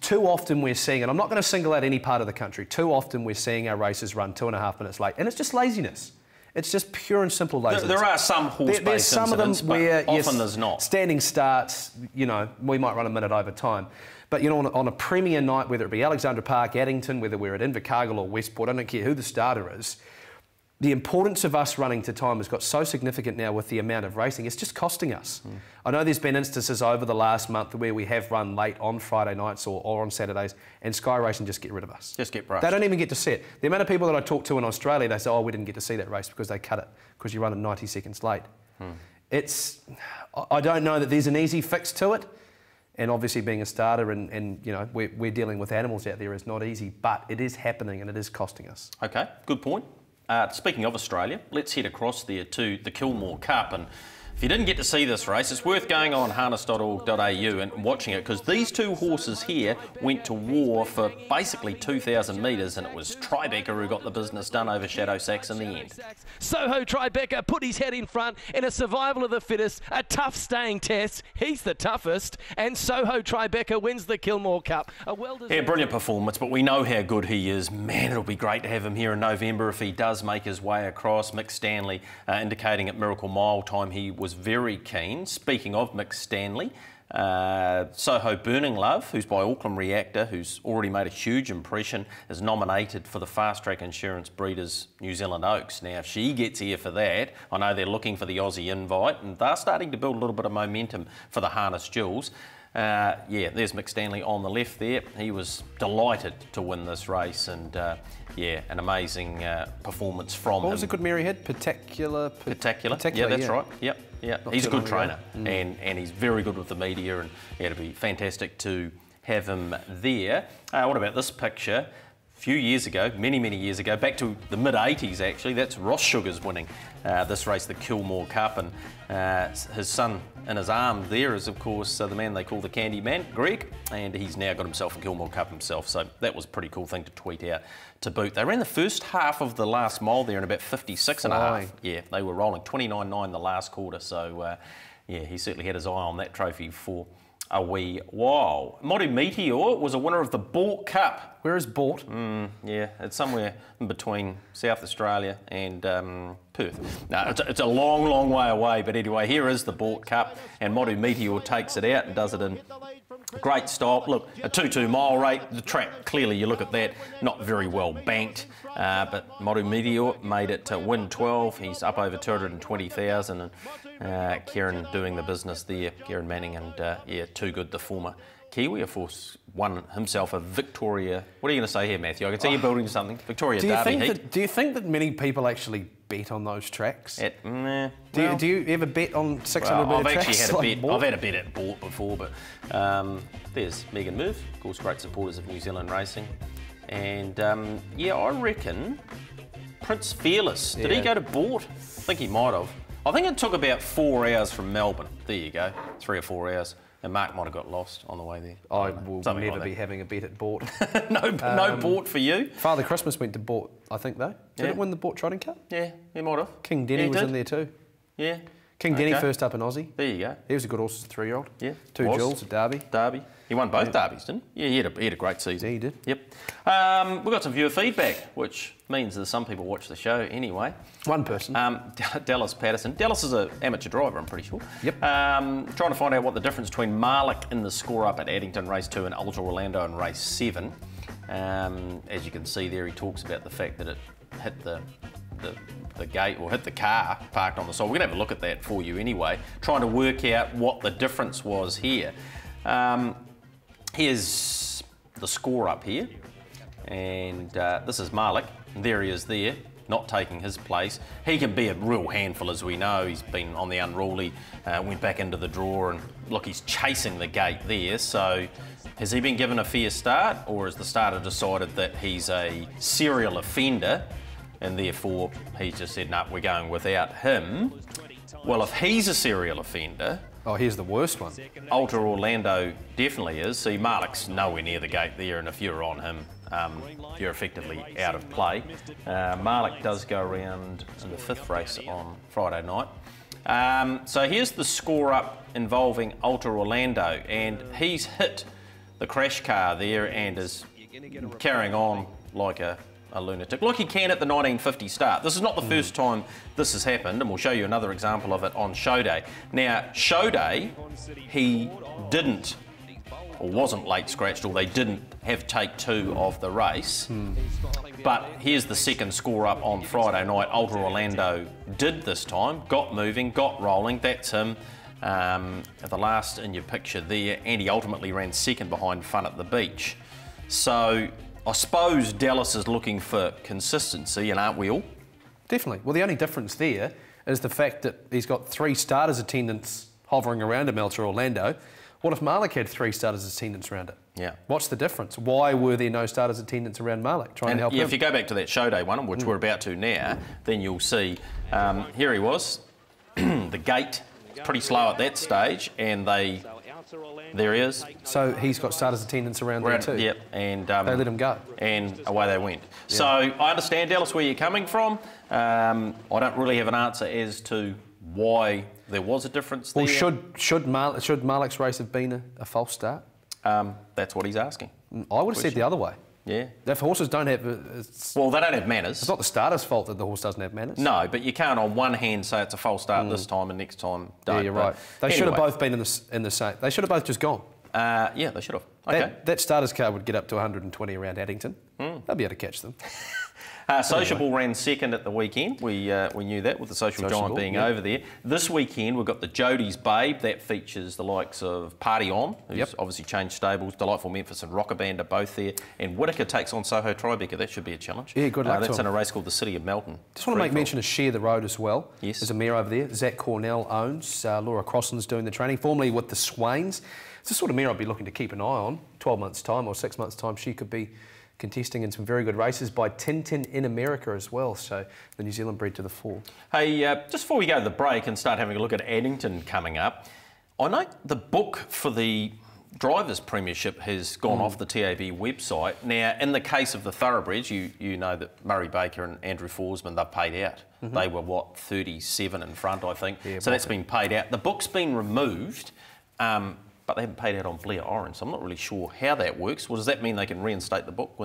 Too often we're seeing, and I'm not going to single out any part of the country, too often we're seeing our races run 2.5 minutes late, and it's just laziness. It's just pure and simple laziness. There are some horse-based There's some of them where, often there's not. Standing starts, you know, we might run a minute over time. But, you know, on a premier night, whether it be Alexandra Park, Addington, whether we're at Invercargill or Westport, I don't care who the starter is, the importance of us running to time has got so significant now with the amount of racing. It's just costing us. I know there's been instances over the last month where we have run late on Friday nights or on Saturdays, and Sky Racing just get rid of us. Just get brushed. They don't even get to see it. The amount of people that I talk to in Australia, they say, oh, we didn't get to see that race because they cut it, because you run it 90 seconds late. I don't know that there's an easy fix to it. And obviously being a starter and you know, we're dealing with animals out there is not easy, but it is happening and it is costing us. Okay, good point. Speaking of Australia, let's head across there to the Kilmore Cup. And if you didn't get to see this race, it's worth going on harness.org.au and watching it, because these two horses here went to war for basically 2,000 metres, and it was Tribeca who got the business done over Shadow Sachs in the end. Soho Tribeca put his head in front in a survival of the fittest, a tough staying test. He's the toughest, and Soho Tribeca wins the Kilmore Cup. Yeah, brilliant performance, but we know how good he is. Man, it'll be great to have him here in November if he does make his way across. Mick Stanley indicating at Miracle Mile time he was very keen. Speaking of Mick Stanley, Soho Burning Love, who's by Auckland Reactor, who's already made a huge impression, is nominated for the Fast Track Insurance Breeders New Zealand Oaks. Now, if she gets here for that, I know they're looking for the Aussie invite, and they're starting to build a little bit of momentum for the Harness Jewels. Yeah, there's Mick Stanley on the left there. He was delighted to win this race, and yeah, an amazing performance from him. What was the good Mary had? Particular. Yeah, that's right. Yep. Yeah, he's a good trainer, and he's very good with the media, and yeah, it'd be fantastic to have him there. What about this picture? A few years ago, many years ago, back to the mid-80s actually, that's Ross Sugars winning this race, the Kilmore Cup, and his son in his arm there is of course the man they call the Candy Man, Greg, and he's now got himself a Kilmore Cup himself, so that was a pretty cool thing to tweet out to boot. They ran the first half of the last mile there in about 56 and a half. Yeah, they were rolling 29.9 the last quarter, so yeah, he certainly had his eye on that trophy for a wee while. Motu Meteor was a winner of the Bort Cup. Where is Bort? Yeah, it's somewhere in between South Australia and Perth. No, it's a long way away, but anyway, here is the Bort Cup, and Motu Meteor takes it out and does it in great style. Look, a 2-2 mile rate. The track, clearly you look at that, not very well banked, but Motu Meteor made it to win 12. He's up over 220,000, and Kieran doing the business there, Kieran Manning, and yeah, Too Good, the former Kiwi, of course, won himself a Victoria. What are you going to say here, Matthew? I can see you're building something. Victoria Derby Heat. Do you think that many people actually bet on those tracks? Nah, do you ever bet on 600 metre tracks? I've actually had a like bet. I've had a bet at Bort before, but there's Megan Murph, of course, great supporters of New Zealand racing, and yeah, I reckon Prince Fearless. Did he go to Bort? I think he might have. I think it took about 4 hours from Melbourne. There you go, 3 or 4 hours. And Mark might have got lost on the way there. I will never be having a bet at Bort. no Bort for you. Father Christmas went to Bort, I think, though. Did it win the Bort Trotting Cup? Yeah, he might have. King Denny was in there too. Yeah. King Denny first up in Aussie. There you go. He was a good horse as a 3-year-old. Yeah. 2 jewels at Derby. He won both derbies, didn't he? Yeah, he had a great season. Yeah, he did. Yep. We've got some viewer feedback, which means that some people watch the show anyway. One person. Dallas Patterson. Dallas is an amateur driver, I'm pretty sure. Yep. Trying to find out what the difference between Malik in the score up at Addington Race 2 and Ultra Orlando in Race 7. As you can see there, he talks about the fact that it hit the gate, or hit the car parked on the side. We're going to have a look at that for you anyway, trying to work out what the difference was here. Here's the score up here, and this is Malik. There he is there, not taking his place. He can be a real handful, as we know. He's been on the unruly, went back into the draw, and look, he's chasing the gate there. So has he been given a fair start, or has the starter decided that he's a serial offender and therefore he's just said, no, we're going without him? Well, if he's a serial offender... Oh, here's the worst one. Ultra Orlando definitely is. See, Malik's nowhere near the gate there, and if you're on him, you're effectively out of play. Malik does go around in the 5th race on Friday night. So here's the score up involving Ultra Orlando, and he's hit the crash car there and is carrying on like a lunatic, like he can at the 1950 start. This is not the first time this has happened, and we'll show you another example of it on show day. Now, show day, he didn't, or wasn't late scratched, or they didn't have take 2 of the race. But here's the second score up on Friday night. Ultra Orlando did this time, got moving, got rolling. That's him. The last in your picture there, and he ultimately ran second behind Fun at the Beach. So I suppose Dallas is looking for consistency, and aren't we all? Definitely. Well, the only difference there is the fact that he's got 3 starters attendants hovering around him, Ultra Orlando. What if Malik had 3 starters attendants around it? Yeah. What's the difference? Why were there no starters attendants around Malik trying to help him? If you go back to that show day one, which we're about to now, then you'll see here he was. The gate pretty slow at that stage, and there he is. So he's got starters attendants around there too? Yep, and they let him go. And away they went. Yeah. So I understand, Dallas, where you're coming from. I don't really have an answer as to why there was a difference there. Well, should Malik's race have been a false start? That's what he's asking. I would have said the other way. Yeah. If horses don't have... Well, they don't have manners. It's not the starter's fault that the horse doesn't have manners. No, but you can't on one hand say it's a false start this time and next time don't. Yeah, you're right. They should have both been in the same... They should have both just gone. Yeah, they should have. Okay. That starter's car would get up to 120 around Addington. They'll be able to catch them. Sociable ran second at the weekend. We knew that with the Social Giant being over there. This weekend we've got the Jody's Babe. That features the likes of Party On, who's obviously changed stables. Delightful Memphis and Rocker Band are both there. And Whitaker takes on Soho Tribeca. That should be a challenge. Yeah, good luck to That's him. in a race called the City of Melton. Just want to make mention of Share the Road as well. Yes. There's a mare over there. Zach Cornell owns. Laura Crossland's doing the training, formerly with the Swains. It's the sort of mare I'd be looking to keep an eye on. 12 months' time or 6 months' time, she could be contesting in some very good races by Tintin in America as well, so the New Zealand bred to the fore. Hey, just before we go to the break and start having a look at Addington coming up, I know the book for the Drivers' Premiership has gone off the TAB website. Now, in the case of the thoroughbreds, you know that Murray Baker and Andrew Forsman, they've paid out. They were, what, 37 in front, I think. Yeah, so that's been paid out. The book's been removed, but they haven't paid out on Blair Orange, so I'm not really sure how that works. Well, does that mean they can reinstate the book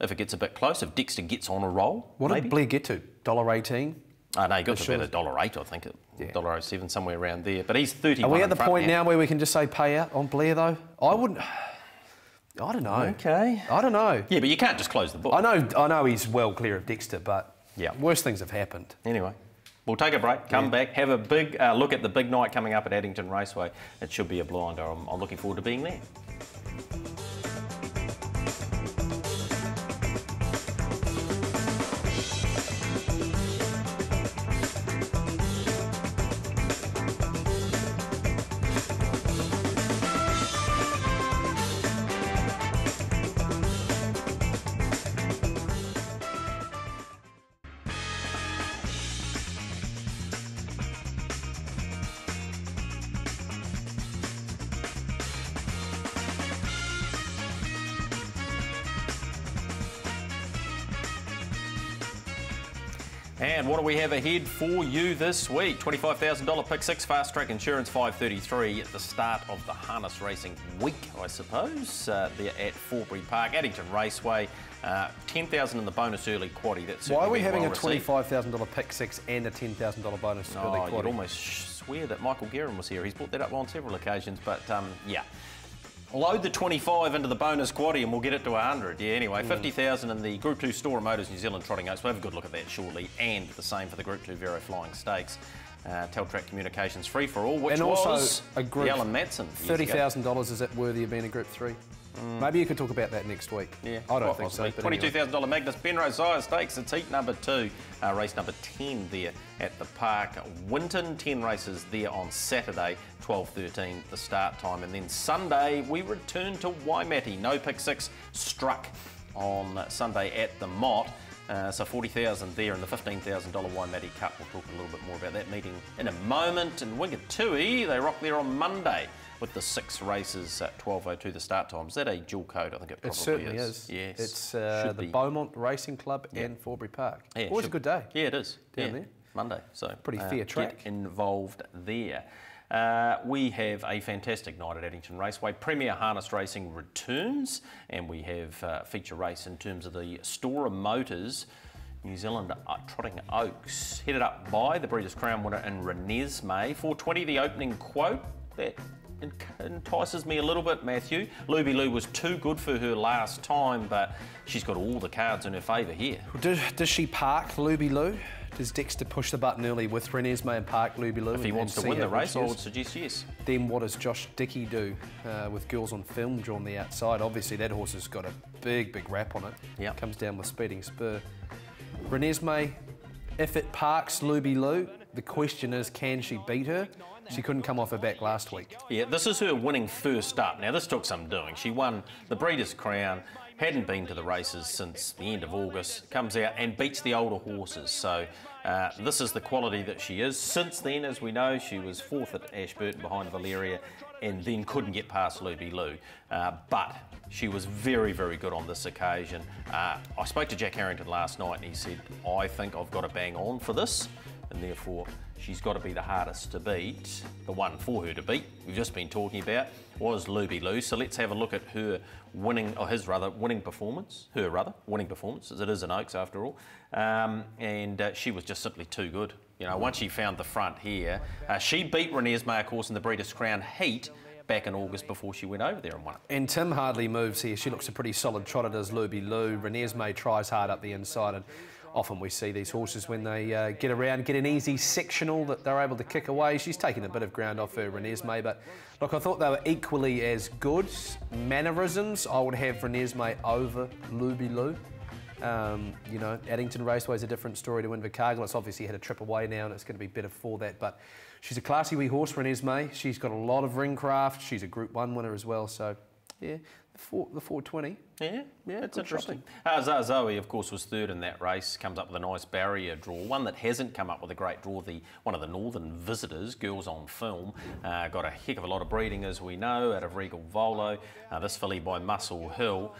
if it gets a bit close, if Dexter gets on a roll? What did Blair get to? $1.18? Oh, no, he got to about $1.08, I think, $1.07, somewhere around there. But he's 31. Are we at the point now where we can just say pay out on Blair, though? I don't know. Okay. I don't know. Yeah, but you can't just close the book. I know he's well clear of Dexter, but yeah, worse things have happened. Anyway. We'll take a break, come back, have a big look at the big night coming up at Addington Raceway. It should be a blinder. I'm looking forward to being there. And what do we have ahead for you this week? $25,000 pick six, fast track insurance 533 at the start of the harness racing week, I suppose. There at Forbury Park, Addington Raceway. 10,000 in the bonus early quaddie. That's why are we having a $25,000 pick six and a $10,000 bonus early quaddie? You'd almost swear that Michael Guerin was here. He's brought that up on several occasions, but yeah. Load the 25 into the bonus quaddie and we'll get it to 100. Yeah, anyway, 50,000 in the Group 2 Store Motors New Zealand Trotting Oaks. We'll have a good look at that shortly. And the same for the Group 2 Vero Flying Stakes. Teltrack Communications free for all, which and was also a group, the Alan Matson. $30,000, is it worthy of being a Group 3? Maybe you could talk about that next week. Yeah, I don't think so. $22,000 Magnus Penrose Ire Stakes. It's heat number 2, race number 10 there at the park. Winton, 10 races there on Saturday, 12:13 the start time. And then Sunday, we return to Waimate. No pick six struck on Sunday at the Mott. So 40,000 there in the $15,000 Waimate Cup. We'll talk a little bit more about that meeting in a moment. And Wingatui, they rock there on Monday with the 6 races at 12:02 the start time. Is that a dual code? I think it probably is. It certainly is. Yes. It's the Beaumont Racing Club and Forbury Park. Yeah, always a good day. Yeah, it is. Down there. Monday. So pretty fair track. Get involved there. We have a fantastic night at Addington Raceway. Premier Harness Racing returns, and we have a feature race in terms of the Store Motors New Zealand Trotting Oaks, headed up by the Breeders' Crown winner in Renesmee. 420 the opening quote. That entices me a little bit, Matthew. Luby Lou was too good for her last time, but she's got all the cards in her favour here. Does she park Luby Lou? Does Dexter push the button early with Renesmee and park Luby Lou? If he wants to win the race, I would suggest yes. Then what does Josh Dickey do with Girls on Film drawn the outside? Obviously that horse has got a big rap on it. Yep. Comes down with Speeding Spur. Renesmee, if it parks Luby Lou, the question is, can she beat her? She couldn't come off her back last week. Yeah, this is her winning first up. Now, this took some doing. She won the Breeders' Crown, hadn't been to the races since the end of August, comes out and beats the older horses. So this is the quality that she is. Since then, as we know, she was 4th at Ashburton behind Valeria and then couldn't get past Luby Lou. But she was very good on this occasion. I spoke to Jack Harrington last night and he said, I think I've got to bang on for this, and therefore she's got to be the hardest to beat. The one for her to beat, we've just been talking about, was Luby Lou. So let's have a look at her winning performance, as it is in Oaks after all. She was just simply too good. You know, once she found the front here, she beat Renesmee, of course, in the Breeders' Crown heat back in August before she went over there and won it. And Tim hardly moves here. She looks a pretty solid trotter, does Luby Lou. Renesmee tries hard up the inside, and often we see these horses when they get around, get an easy sectional that they're able to kick away. She's taken a bit of ground off her, Renesmee, but look, I thought they were equally as good. Mannerisms, I would have Renesmee over Luby Lou. You know, Addington Raceway is a different story to Invercargill. It's obviously had a trip away now and it's going to be better for that, but she's a classy wee horse, Renesmee. She's got a lot of ring craft. She's a Group 1 winner as well, so yeah, the 420. Yeah, it's interesting. Zoe, of course, was 3rd in that race, comes up with a nice barrier draw. One that hasn't come up with a great draw, one of the Northern Visitors, Girls on Film, got a heck of a lot of breeding, as we know, out of Regal Volo. This filly by Muscle Hill,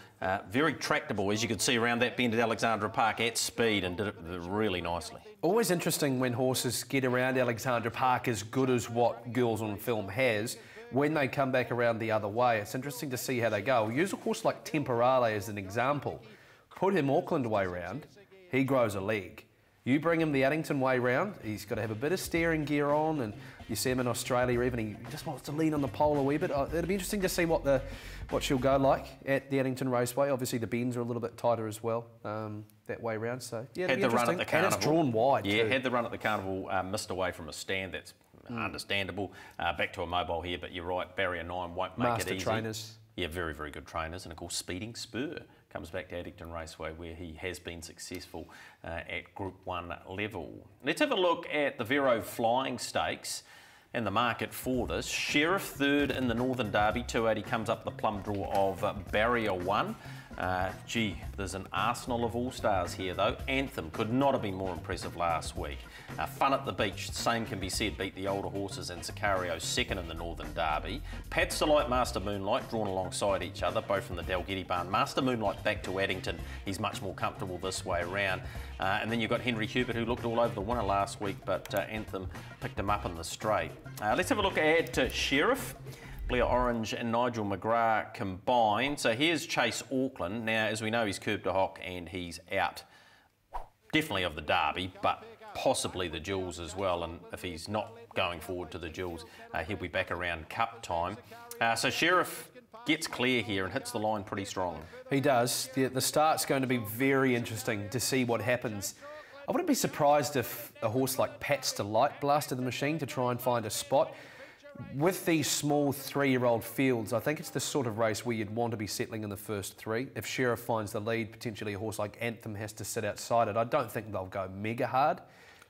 very tractable, as you could see around that bend at Alexandra Park at speed, and did it really nicely. Always interesting when horses get around Alexandra Park as good as what Girls on Film has. When they come back around the other way, it's interesting to see how they go. We'll use a horse like Temporale as an example. Put him Auckland way round, he grows a leg. You bring him the Addington way round, he's got to have a bit of steering gear on, and you see him in Australia even, he just wants to lean on the pole a wee bit. It'll be interesting to see what she'll go like at the Addington Raceway. Obviously the bends are a little bit tighter as well, that way round, so yeah, had the run at the Carnival. And it's drawn wide too. Had the run at the Carnival, missed away from a stand, that's understandable. Back to a mobile here, but you're right, barrier 9 won't make it easy. Master trainers. Yeah, very good trainers, and of course Speeding Spur comes back to Addington Raceway where he has been successful at Group 1 level. Let's have a look at the Vero Flying Stakes and the market for this. Sheriff 3rd in the Northern Derby, 280 comes up the plum draw of barrier 1. Gee, there's an arsenal of all-stars here though. Anthem could not have been more impressive last week. Fun at the Beach, same can be said, beat the older horses, and Sicario 2nd in the Northern Derby. Pat's Delight, Master Moonlight drawn alongside each other, both from the Dalgety barn. Master Moonlight back to Addington, he's much more comfortable this way around. And then you've got Henry Hubert, who looked all over the winner last week, but Anthem picked him up in the straight. Let's have a look at Sheriff. Blair Orange and Nigel McGrath combined. So here's Chase Auckland. Now, as we know, he's curbed a hock and he's out definitely of the Derby, but possibly the Jewels as well. And if he's not going forward to the Jewels, he'll be back around Cup time. So Sheriff gets clear here and hits the line pretty strong. He does. The start's going to be very interesting to see what happens. I wouldn't be surprised if a horse like Pat's Delight blasted the machine to try and find a spot. With these small 3-year-old fields, I think it's the sort of race where you'd want to be settling in the first 3. If Sheriff finds the lead, potentially a horse like Anthem has to sit outside it. I don't think they'll go mega hard.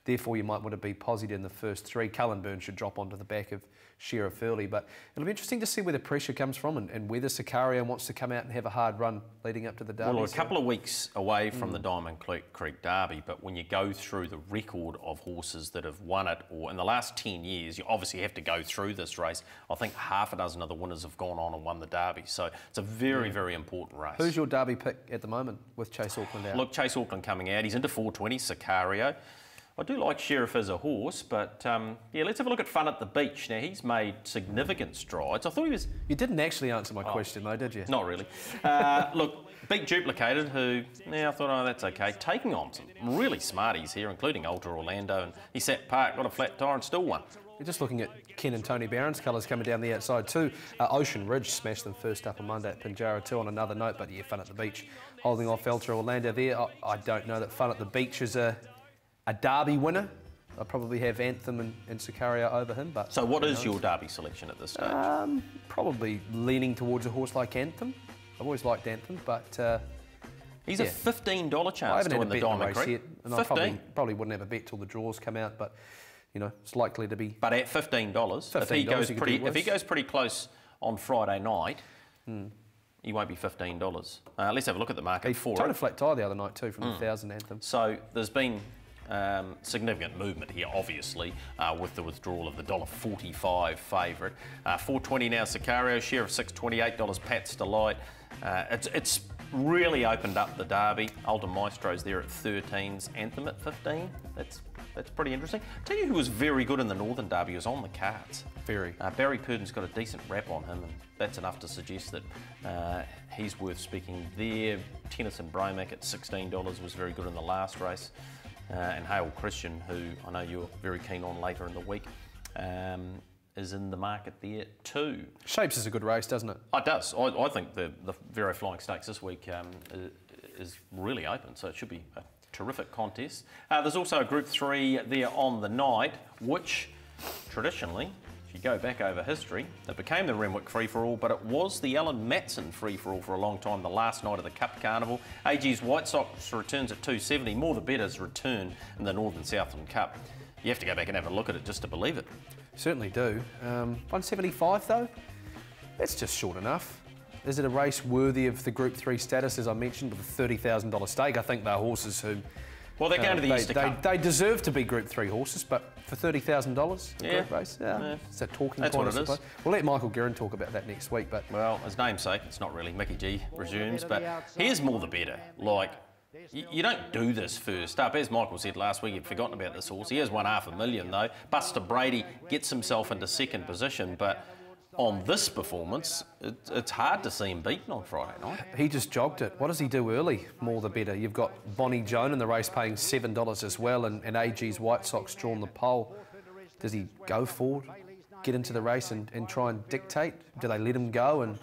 Therefore, you might want to be positive in the first 3. Cullen Burn should drop onto the back of Sheriff early, but it'll be interesting to see where the pressure comes from and whether Sicario wants to come out and have a hard run leading up to the Derby. Well, a couple of weeks away from the Diamond Creek Derby, but when you go through the record of horses that have won it, or in the last 10 years, you obviously have to go through this race. I think half a dozen of the winners have gone on and won the Derby, so it's a very important race. Who's your Derby pick at the moment with Chase Auckland out? Look, Chase Auckland coming out. He's into 420, Sicario. I do like Sheriff as a horse, but yeah, let's have a look at Fun at the Beach. Now, he's made significant strides. I thought he was... You didn't actually answer my question though, did you? Not really. Look, Big Duplicated, who, yeah, I thought, oh, that's okay. Taking on some really smarties here, including Ultra Orlando, and he sat park, got a flat tyre and still won. You're just looking at Ken and Tony Barron's colours coming down the outside too. Ocean Ridge smashed them first up on Monday at Pinjarra too on another note, but yeah, Fun at the Beach holding off Elter Orlando there. I don't know that Fun at the Beach is a derby winner. I probably have Anthem and Sicario over him. But so what is your derby selection at this stage? Probably leaning towards a horse like Anthem. I've always liked Anthem, but he's a $15 chance to win the Diamond Creek. And I probably wouldn't have a bet till the draws come out, but you know it's likely to be. But at $15, if he goes pretty close on Friday night, he won't be $15. Let's have a look at the market. He for told a flat tie the other night too from the 1,000 Anthem. So there's been significant movement here, obviously, with the withdrawal of the $1.45 favourite. $4.20 now Sicario, share of $6.28, Pat's Delight. It's really opened up the derby. Alden Maestro's there at 13s, Anthem at 15. That's pretty interesting. Tell you who was very good in the Northern Derby was on the cards. Very. Barry Purdon's got a decent rap on him, and that's enough to suggest that he's worth speaking there. Tennyson Bromack at $16 was very good in the last race. And Hale Christian, who I know you're very keen on later in the week, is in the market there too. Shapes is a good race, doesn't it? It does. I think the Vero Flying Stakes this week is really open, so it should be a terrific contest. There's also a Group 3 there on the night, which traditionally, if you go back over history, it became the Renwick Free-for-All, but it was the Alan Matson Free-for-All for a long time, the last night of the Cup Carnival. AG's White Sox returns at 270, More the Better's return in the Northern Southland Cup. You have to go back and have a look at it just to believe it. Certainly do. 175 though, that's just short enough. Is it a race worthy of the Group 3 status, as I mentioned, with a $30,000 stake? I think they're horses who... Well, they're going to the Easter Cup. They deserve to be Group 3 horses, but for $30,000 a group race, it's a talking point, I suppose. We'll let Michael Guerin talk about that next week. But well, his namesake, it's not really Mickey G, resumes, but here's More the Better. Like, you don't do this first up. As Michael said last week, he'd forgotten about this horse. He has won $500,000 though. Buster Brady gets himself into second position, but on this performance, it's hard to see him beaten on Friday night. He just jogged it. What does he do early? More the Better. You've got Bonnie Joan in the race paying $7 as well, and AG's White Sox drawn the pole. Does he go forward, get into the race and try and dictate? Do they let him go and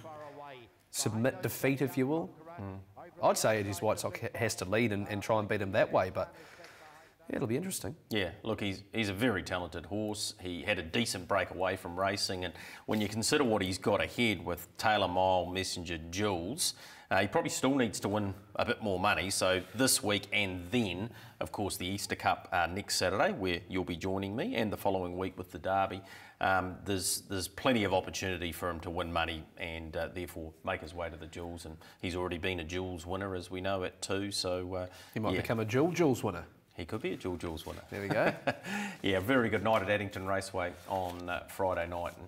submit defeat, if you will? I'd say AG's White Sox has to lead and try and beat him that way, but yeah, it'll be interesting. Yeah, look, he's a very talented horse. He had a decent break away from racing, and when you consider what he's got ahead with Taylor Mile, Messenger, Jules, he probably still needs to win a bit more money. So this week and then, of course, the Easter Cup next Saturday, where you'll be joining me, and the following week with the Derby. There's plenty of opportunity for him to win money and therefore make his way to the Jules. And he's already been a Jules winner, as we know, at 2. So he might become a Jules winner. He could be a Jules winner. There we go. Yeah, very good night at Addington Raceway on Friday night. And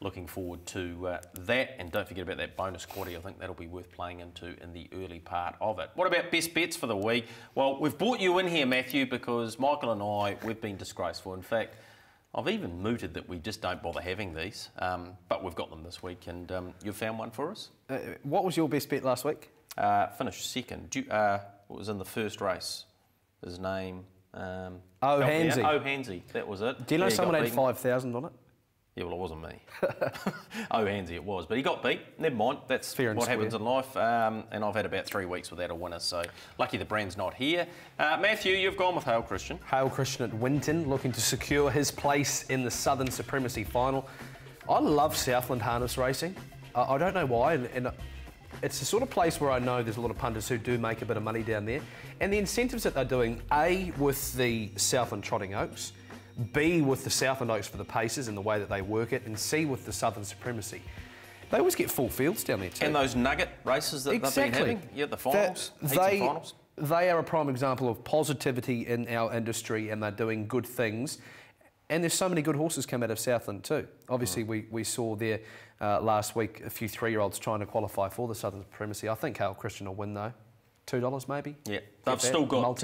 looking forward to that. And don't forget about that bonus quaddy. I think that'll be worth playing into in the early part of it. What about best bets for the week? Well, we've brought you in here, Matthew, because Michael and I, we've been disgraceful. In fact, I've even mooted that we just don't bother having these, but we've got them this week, and you've found one for us? What was your best bet last week? Finished second. What was in the first race? His name? Hansy. Hansy, that was it. Do you know someone had 5,000 on it? Yeah, well, it wasn't me. Hansy it was, but he got beat. Never mind, that's fair what happens in life. And I've had about 3 weeks without a winner, so lucky the brand's not here. Matthew, you've gone with Hale Christian. Hale Christian at Winton, looking to secure his place in the Southern Supremacy final. I love Southland harness racing. I don't know why, and it's the sort of place where I know there's a lot of punters who do make a bit of money down there. And the incentives that they're doing, A, with the Southland Trotting Oaks, B, with the Southland Oaks for the paces and the way that they work it, and C, with the Southern Supremacy. They always get full fields down there too. And those nugget races that they've been having? Yeah, the finals, finals. They are a prime example of positivity in our industry, and they're doing good things. And there's so many good horses come out of Southland too. Obviously, we saw there last week a few 3-year-olds trying to qualify for the Southern Supremacy. I think Hale Christian will win though. $2 maybe. Yeah, they've still got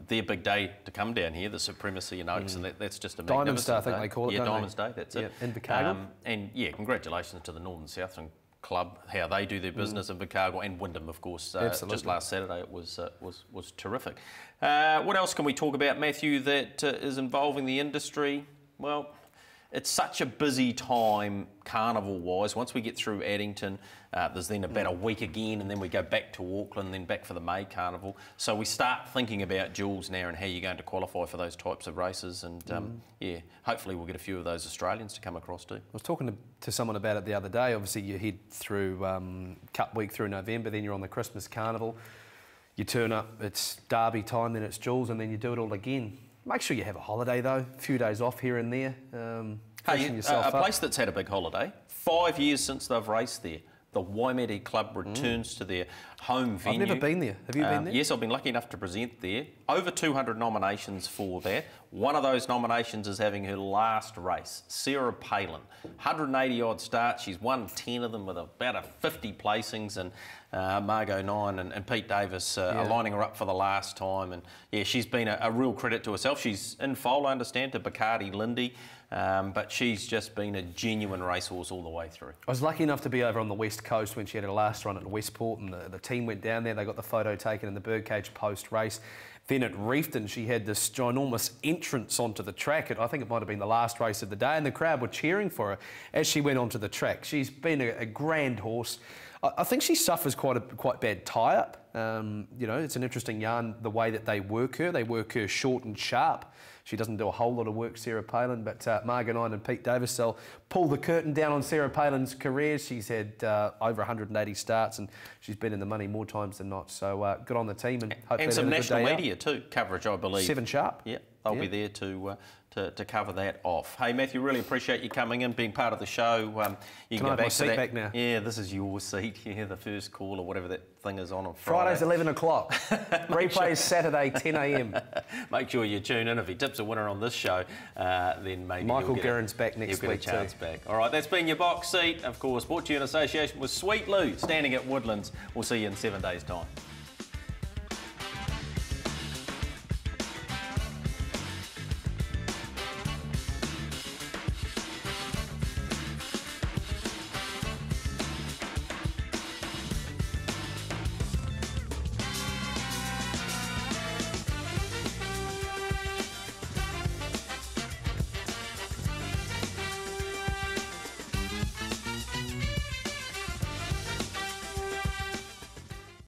their big day to come down here, the Supremacy in Oaks, and that's just a Diamond's Day, I think they call it. Yeah, Diamond's Day, that's it. In Invercargill. And yeah, congratulations to the Northern Southland Club, how they do their business in Invercargill, and Wyndham, of course. Just last Saturday, it was terrific. What else can we talk about, Matthew, that is involving the industry? Well, it's such a busy time carnival-wise. Once we get through Addington, there's then about a week again, and then we go back to Auckland, then back for the May Carnival. So we start thinking about duels now and how you're going to qualify for those types of races. And yeah, hopefully we'll get a few of those Australians to come across too. I was talking to someone about it the other day. Obviously you head through Cup Week through November, then you're on the Christmas Carnival. You turn up, it's Derby time, then it's duels, and then you do it all again. Make sure you have a holiday though, a few days off here and there. Hey, a place that's had a big holiday, 5 years since they've raced there. The Waimete Club returns to their home venue. I've never been there. Have you been there? Yes, I've been lucky enough to present there. Over 200 nominations for that. One of those nominations is having her last race, Sarah Palin. 180 odd starts. She's won 10 of them with about 50 placings, and Margot 9 and Pete Davis are lining her up for the last time. And yeah, she's been a real credit to herself. She's in foal, I understand, to Bacardi Lindy. But she's just been a genuine racehorse all the way through. I was lucky enough to be over on the West Coast when she had her last run at Westport, and the team went down there. They got the photo taken in the birdcage post-race. Then at Reefton, she had this ginormous entrance onto the track. I think it might have been the last race of the day, and the crowd were cheering for her as she went onto the track. She's been a grand horse. I think she suffers quite bad tie-up. You know, it's an interesting yarn, the way that they work her. They work her short and sharp. She doesn't do a whole lot of work, Sarah Palin, but Margot 9 and Pete Davis, they'll pull the curtain down on Sarah Palin's career. She's had over 180 starts, and she's been in the money more times than not. So good on the team, and hopefully and some national media too, coverage, I believe. 7 Sharp. Yeah, they'll be there to cover that off. Hey Matthew, really appreciate you coming in, being part of the show. You can go back to that. Back now. Yeah, this is your seat. Yeah, the first call or whatever that thing is on Friday. Friday's 11 o'clock. Replay is Saturday 10 a.m. Make sure you tune in. If he tips a winner on this show, then maybe Michael Guerin's back next week too. He'll get a chance back. All right, that's been your box seat. Of course, brought to you in association with Sweet Lou, standing at Woodlands. We'll see you in 7 days' time.